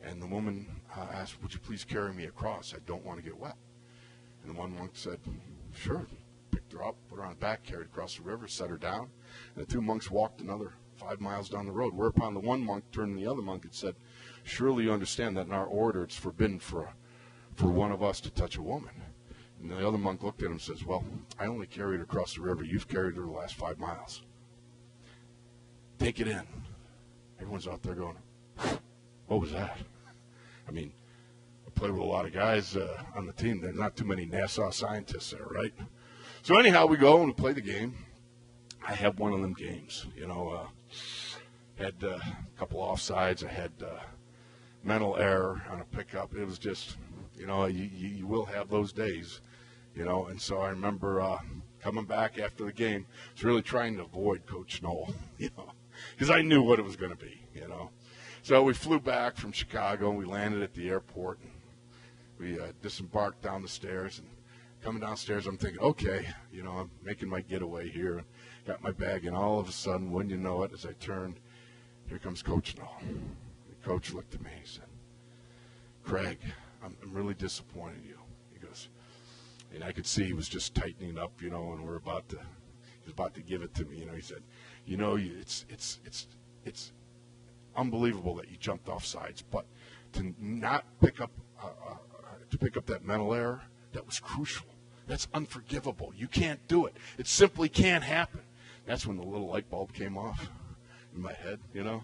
And the woman asked, would you please carry me across? I don't want to get wet. And the one monk said, sure. Picked her up, put her on her back, carried across the river, set her down. And the two monks walked another 5 miles down the road, whereupon the one monk turned to the other monk and said, surely you understand that in our order it's forbidden for one of us to touch a woman. And the other monk looked at him and says, well, I only carried her across the river. You've carried her the last 5 miles. Take it in. Everyone's out there going, what was that? I mean, I play with a lot of guys on the team. There's not too many NASA scientists there, right? So anyhow, we go and we play the game. I had one of them games, had a couple offsides. I had mental error on a pickup. It was just, you will have those days, And so I remember coming back after the game, I was really trying to avoid Coach Knoll, because I knew what it was going to be, So we flew back from Chicago, and we landed at the airport. And we disembarked down the stairs, and coming downstairs, I'm thinking, okay, I'm making my getaway here. Got my bag, and all of a sudden, wouldn't you know it, as I turned, here comes Coach Knoll. The coach looked at me and said, Craig, I'm really disappointed in you. He goes, and I could see he was just tightening up, and he was about to give it to me. He said, it's unbelievable that you jumped off sides, but to not pick up that mental error, that was crucial. That's unforgivable. You can't do it. It simply can't happen. That's when the little light bulb came off in my head, I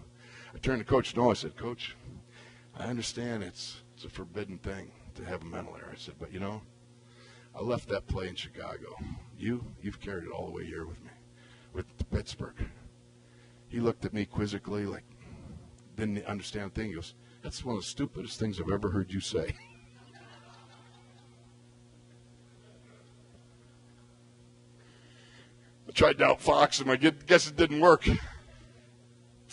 turned to Coach Knoll. I said, Coach, I understand it's a forbidden thing to have a mental error. I said, but, I left that play in Chicago. You've carried it all the way here with me, with Pittsburgh. He looked at me quizzically, like didn't understand a thing. He goes, that's one of the stupidest things I've ever heard you say. I tried to outfox him. I guess it didn't work.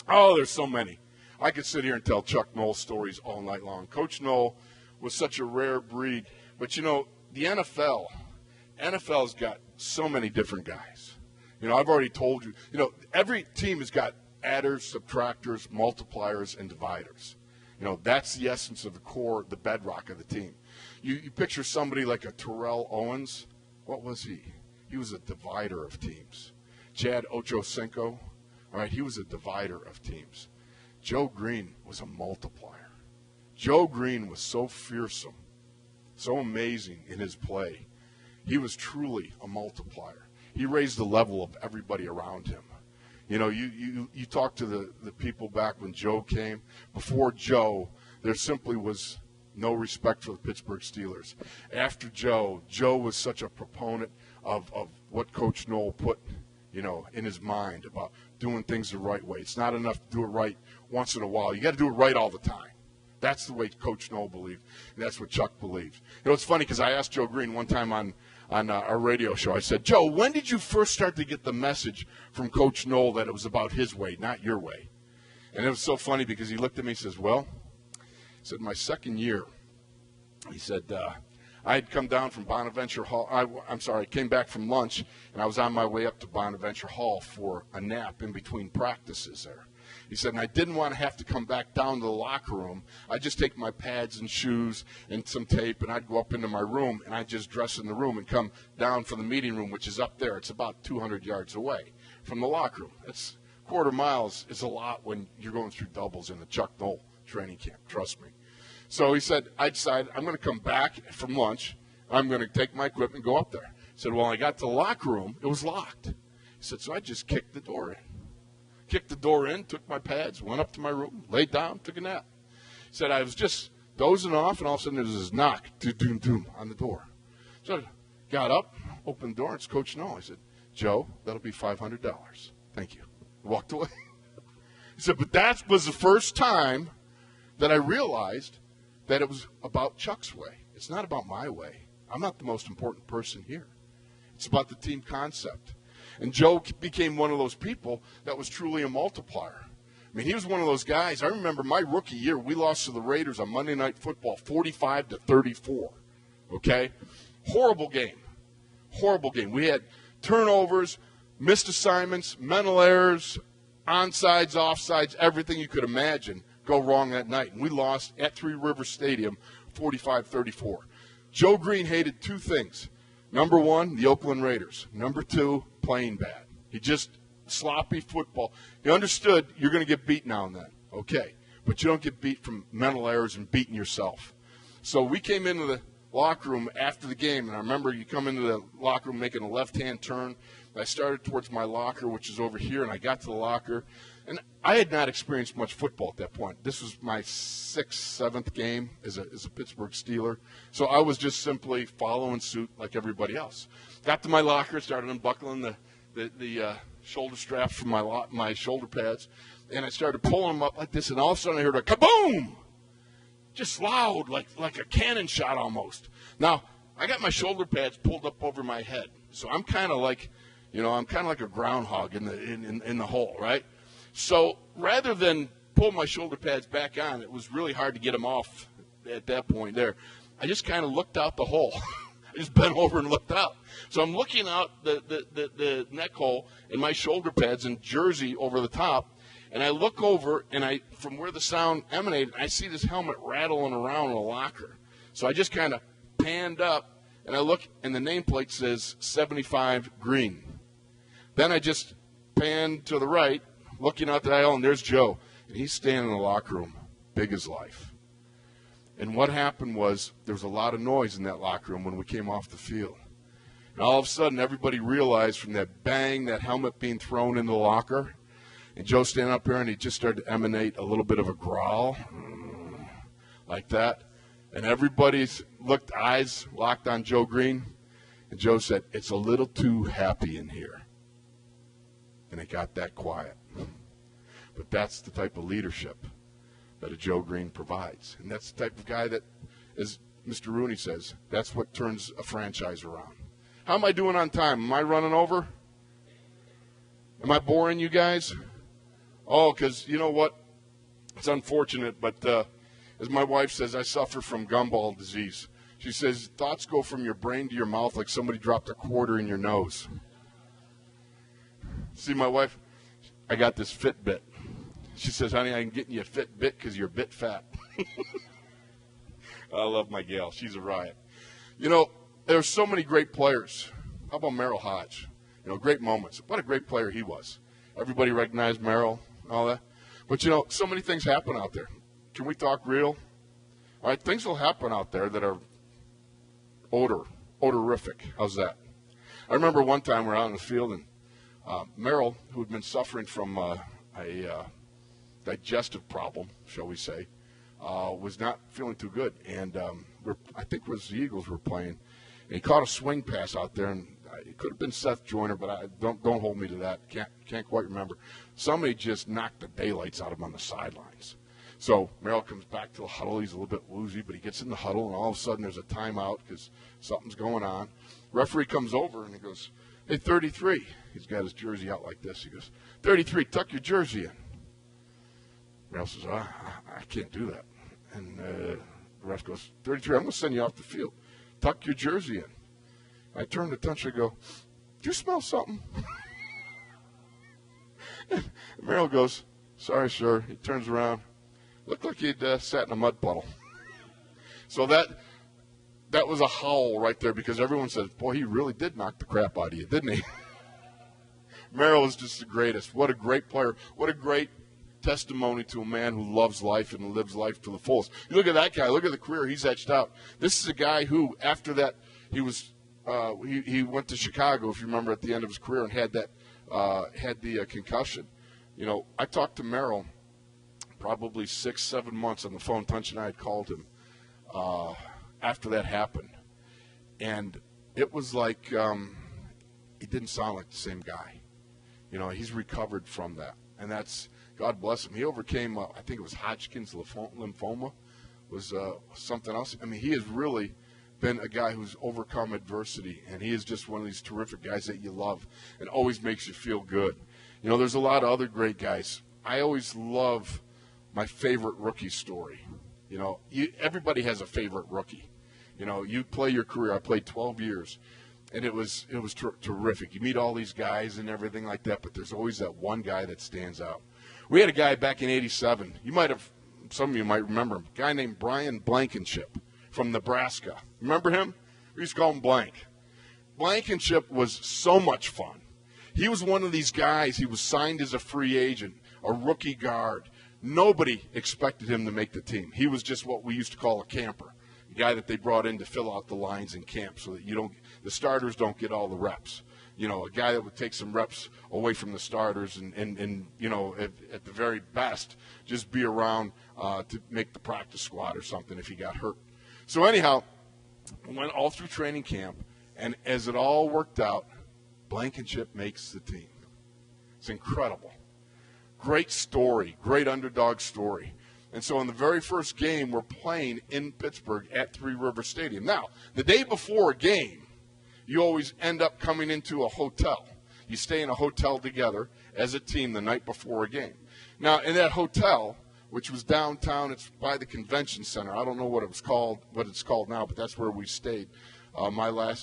Oh, there's so many. I could sit here and tell Chuck Knoll stories all night long. Coach Knoll was such a rare breed. But, the NFL's got so many different guys. I've already told you, every team has got adders, subtractors, multipliers, and dividers. That's the essence of the core, the bedrock of the team. You picture somebody like a Terrell Owens. What was he? He was a divider of teams. Chad Ochocinco, all right, he was a divider of teams. Joe Green was a multiplier. Joe Green was so fearsome, so amazing in his play. He was truly a multiplier. He raised the level of everybody around him. You talk to the people back when Joe came. Before Joe, there simply was no respect for the Pittsburgh Steelers. After Joe was such a proponent of what Coach Knoll put, in his mind about doing things the right way. It's not enough to do it right once in a while. You got to do it right all the time. That's the way Coach Knoll believed, and that's what Chuck believed. It's funny because I asked Joe Green one time on our radio show. I said, Joe, when did you first start to get the message from Coach Knoll that it was about his way, not your way? And it was so funny because he looked at me and says, well, he said, my second year, he said, I had come down from Bonaventure Hall. I came back from lunch, and I was on my way up to Bonaventure Hall for a nap in between practices there. He said, and I didn't want to have to come back down to the locker room. I'd just take my pads and shoes and some tape, and I'd go up into my room, and I'd just dress in the room and come down from the meeting room, which is up there. It's about 200 yards away from the locker room. It's quarter miles is a lot when you're going through doubles in the Chuck Knoll training camp, trust me. So he said, I decided I'm going to come back from lunch. I'm going to take my equipment and go up there. He said, well, I got to the locker room. It was locked. He said, so I just kicked the door in. Kicked the door in, took my pads, went up to my room, laid down, took a nap. He said, I was just dozing off, and all of a sudden there was this knock, doom, on the door. So I got up, opened the door, and it's Coach Knoll. I said, Joe, that'll be $500. Thank you. Walked away. He said, but that was the first time that I realized that it was about Chuck's way. It's not about my way. I'm not the most important person here. It's about the team concept. And Joe became one of those people that was truly a multiplier. I mean, he was one of those guys. I remember my rookie year, we lost to the Raiders on Monday Night Football, 45-34. Okay? Horrible game. Horrible game. We had turnovers, missed assignments, mental errors, onsides, offsides, everything you could imagine go wrong that night. And we lost at Three Rivers Stadium, 45-34. Joe Green hated two things. Number one, the Oakland Raiders. Number two, playing bad. He just sloppy football. He understood you're going to get beat now and then. Okay. But you don't get beat from mental errors and beating yourself. So we came into the locker room after the game, and I remember you come into the locker room making a left-hand turn. I started towards my locker, which is over here, and I got to the locker. And I had not experienced much football at that point. This was my 6th, 7th game as a Pittsburgh Steeler. So I was just simply following suit like everybody else. Got to my locker, started unbuckling the shoulder straps from my shoulder pads, and I started pulling them up like this, and all of a sudden I heard a kaboom! Just loud, like a cannon shot almost. Now, I got my shoulder pads pulled up over my head, so I'm kind of like a groundhog in the hole, right? So rather than pull my shoulder pads back on, it was really hard to get them off at that point there. I just kind of looked out the hole. I just bent over and looked out. So I'm looking out the neck hole in my shoulder pads and jersey over the top, and I look over, and from where the sound emanated, I see this helmet rattling around in a locker. So I just kind of panned up, and I look, and the nameplate says 75 green. Then I just panned to the right, looking out the aisle, and there's Joe. And he's standing in the locker room, big as life. And what happened was there was a lot of noise in that locker room when we came off the field. And all of a sudden, everybody realized from that bang, that helmet being thrown in the locker, and Joe standing up here, and he just started to emanate a little bit of a growl, like that. And everybody's eyes locked on Joe Green. And Joe said, "It's a little too happy in here." And it got that quiet. But that's the type of leadership that a Joe Green provides. And that's the type of guy that, as Mr. Rooney says, that's what turns a franchise around. How am I doing on time? Am I running over? Am I boring you guys? Oh, because you know what? It's unfortunate, but as my wife says, I suffer from gumball disease. She says, thoughts go from your brain to your mouth like somebody dropped a quarter in your nose. See, my wife, I got this Fitbit. She says, honey, I can get you a Fitbit because you're a bit fat. I love my gal. She's a riot. You know, there's so many great players. How about Merrill Hodge? You know, great moments. What a great player he was. Everybody recognized Merrill and all that. But, you know, so many things happen out there. Can we talk real? All right, things will happen out there that are odorific. How's that? I remember one time we were out in the field, and Merrill, who had been suffering from a digestive problem, shall we say, was not feeling too good. And I think it was the Eagles were playing. And he caught a swing pass out there, and it could have been Seth Joyner, but don't hold me to that. Can't quite remember. Somebody just knocked the daylights out of him on the sidelines. So Merrill comes back to the huddle. He's a little bit woozy, but he gets in the huddle, and all of a sudden there's a timeout because something's going on. Referee comes over, and he goes, hey, 33. He's got his jersey out like this. He goes, 33, tuck your jersey in. Merrill says, I can't do that. And the ref goes, 33, I'm going to send you off the field. Tuck your jersey in. I turn to Tunch and go, do you smell something? Merrill goes, sorry, sir. He turns around. Looked like he'd sat in a mud puddle. So that was a howl right there because everyone said, boy, he really did knock the crap out of you, didn't he? Merrill is just the greatest. What a great player. What a great testimony to a man who loves life and lives life to the fullest. You look at that guy. Look at the career he's etched out. This is a guy who, after that, he was he went to Chicago, if you remember, at the end of his career and had the concussion. You know, I talked to Merrill probably 6-7 months on the phone. Tunch and I had called him after that happened. And it was like he didn't sound like the same guy. You know, he's recovered from that. And that's, God bless him. He overcame, I think it was Hodgkin's lymphoma was something else. I mean, he has really been a guy who's overcome adversity, and he is just one of these terrific guys that you love and always makes you feel good. You know, there's a lot of other great guys. I always love my favorite rookie story. You know, everybody has a favorite rookie. You know, you play your career. I played 12 years, and it was terrific. You meet all these guys and everything like that, but there's always that one guy that stands out. We had a guy back in '87. Some of you might remember him. A guy named Brian Blankenship from Nebraska. Remember him? We used to call him Blank. Blankenship was so much fun. He was one of these guys. He was signed as a free agent, a rookie guard. Nobody expected him to make the team. He was just what we used to call a camper, a guy that they brought in to fill out the lines in camp so that the starters don't get all the reps. You know, a guy that would take some reps away from the starters and you know, at the very best, just be around to make the practice squad or something if he got hurt. So anyhow, we went all through training camp, and as it all worked out, Blankenship makes the team. It's incredible. Great story, great underdog story. And so in the very first game, we're playing in Pittsburgh at Three River Stadium. Now, the day before a game, you always end up coming into a hotel. You stay in a hotel together as a team the night before a game. Now, in that hotel, which was downtown, it's by the convention center. I don't know what it's called now, but that's where we stayed my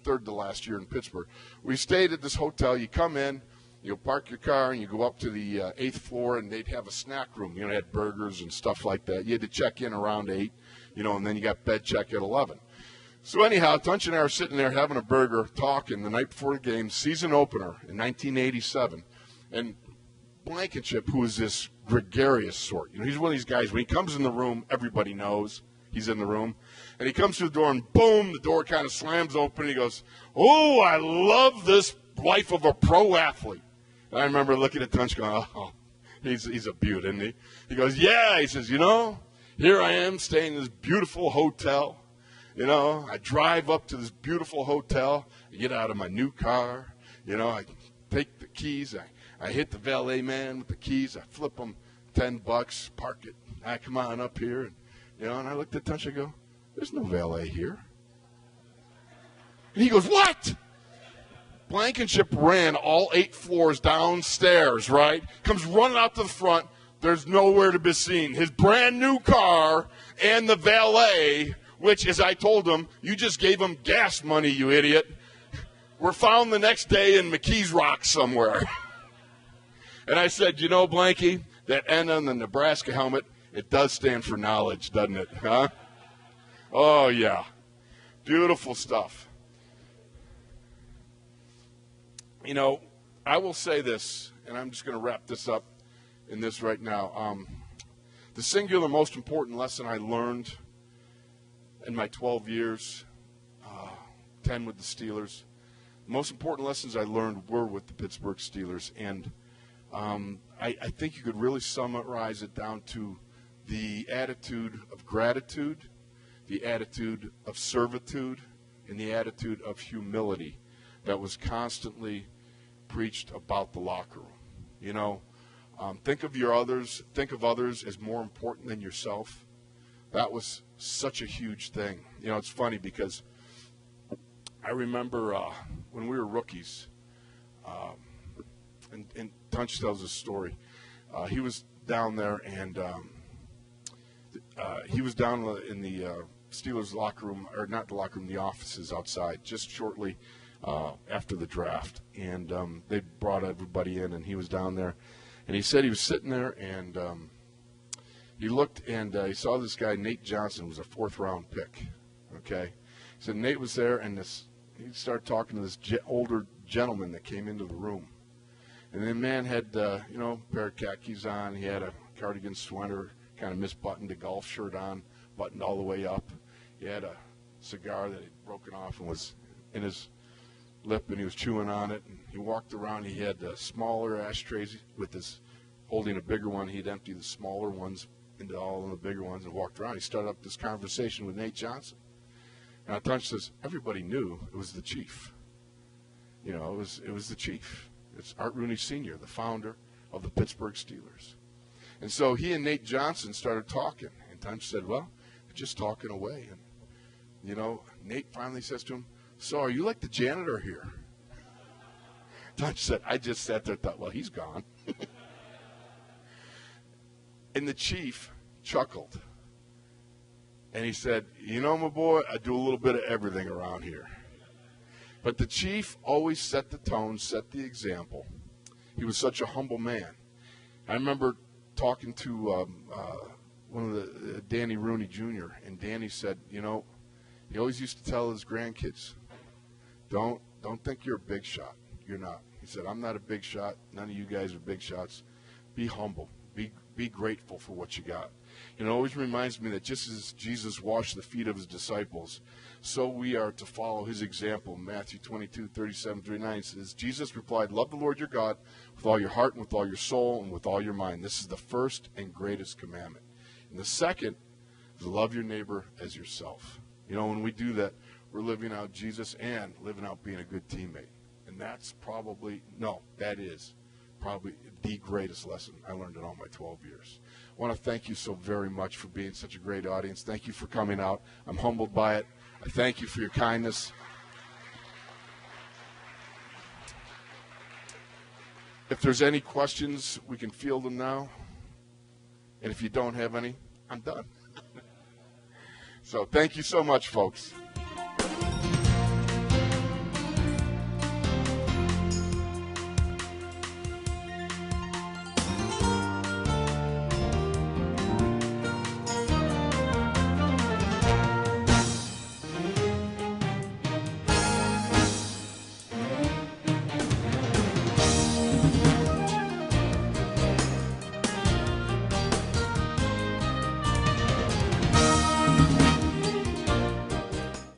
third to last year in Pittsburgh. We stayed at this hotel. You come in, you park your car, and you go up to the 8th floor, and they'd have a snack room. You know, they had burgers and stuff like that. You had to check in around 8, you know, and then you got bed check at 11. So anyhow, Tunch and I are sitting there having a burger, talking the night before the game, season opener in 1987. And Blankenship, who is this gregarious sort, you know, he's one of these guys, when he comes in the room, everybody knows he's in the room. And he comes through the door, and boom, the door kind of slams open, and he goes, "Oh, I love this life of a pro athlete." And I remember looking at Tunch going, "Oh, he's a beaut, isn't he?" He goes, "Yeah." He says, "You know, here I am staying in this beautiful hotel. You know, I drive up to this beautiful hotel. I get out of my new car. You know, I take the keys. I hit the valet man with the keys. I flip him $10, park it. I come on up here. And, you know, and I looked at Tunch. I go, "There's no valet here." And he goes, "What?" Blankenship ran all 8 floors downstairs, right? Comes running out to the front. There's nowhere to be seen. His brand new car and the valet, which, as I told him, "You just gave him gas money, you idiot," were found the next day in McKees Rock somewhere. And I said, "You know, Blanky, that N on the Nebraska helmet, it does stand for knowledge, doesn't it? Huh?" Oh, yeah. Beautiful stuff. You know, I will say this, and I'm just going to wrap this up in this right now. The singular most important lesson I learned in my 12 years, 10 with the Steelers, the most important lessons I learned were with the Pittsburgh Steelers. And I think you could really summarize it down to the attitude of gratitude, the attitude of servitude, and the attitude of humility that was constantly preached about the locker room. You know, think of others as more important than yourself. That was such a huge thing. You know, it's funny because I remember when we were rookies, and Tunch tells a story. He was down there, and he was down in the Steelers locker room, or not the locker room, the offices outside, just shortly after the draft. And they brought everybody in, and he was down there. And he said he was sitting there, and he looked, and he saw this guy, Nate Johnson, was a 4th-round pick. Okay? He said Nate was there, and he started talking to this older gentleman that came into the room. And the man had, a pair of khakis on. He had a cardigan sweater, kind of misbuttoned, a golf shirt on, buttoned all the way up. He had a cigar that had broken off and was in his lip, and he was chewing on it. And he walked around. He had smaller ashtrays with his holding a bigger one. He'd empty the smaller ones into all of the bigger ones and walked around. He started up this conversation with Nate Johnson. And Tunch says, everybody knew it was the chief. You know, it was the chief. It's Art Rooney Sr., the founder of the Pittsburgh Steelers. And so he and Nate Johnson started talking. And Tunch said, well, we're just talking away. And Nate finally says to him, "So are you like the janitor here?" Dutch said, I just sat there and thought, well, he's gone. And the chief chuckled. And he said, my boy, I do a little bit of everything around here. But the chief always set the tone, set the example. He was such a humble man. I remember talking to one of the Danny Rooney Jr., and Danny said, he always used to tell his grandkids, don't think you're a big shot. You're not. He said, I'm not a big shot. None of you guys are big shots. Be humble. Be grateful for what you got. It always reminds me that just as Jesus washed the feet of his disciples, so we are to follow his example. Matthew 22:37-39 says, Jesus replied, love the Lord your God with all your heart and with all your soul and with all your mind. This is the first and greatest commandment. And the second is love your neighbor as yourself. When we do that, we're living out Jesus and living out being a good teammate. And that is probably the greatest lesson I learned in all my 12 years. I want to thank you so very much for being such a great audience. Thank you for coming out. I'm humbled by it. I thank you for your kindness. If there's any questions, we can field them now. And if you don't have any, I'm done. So thank you so much, folks.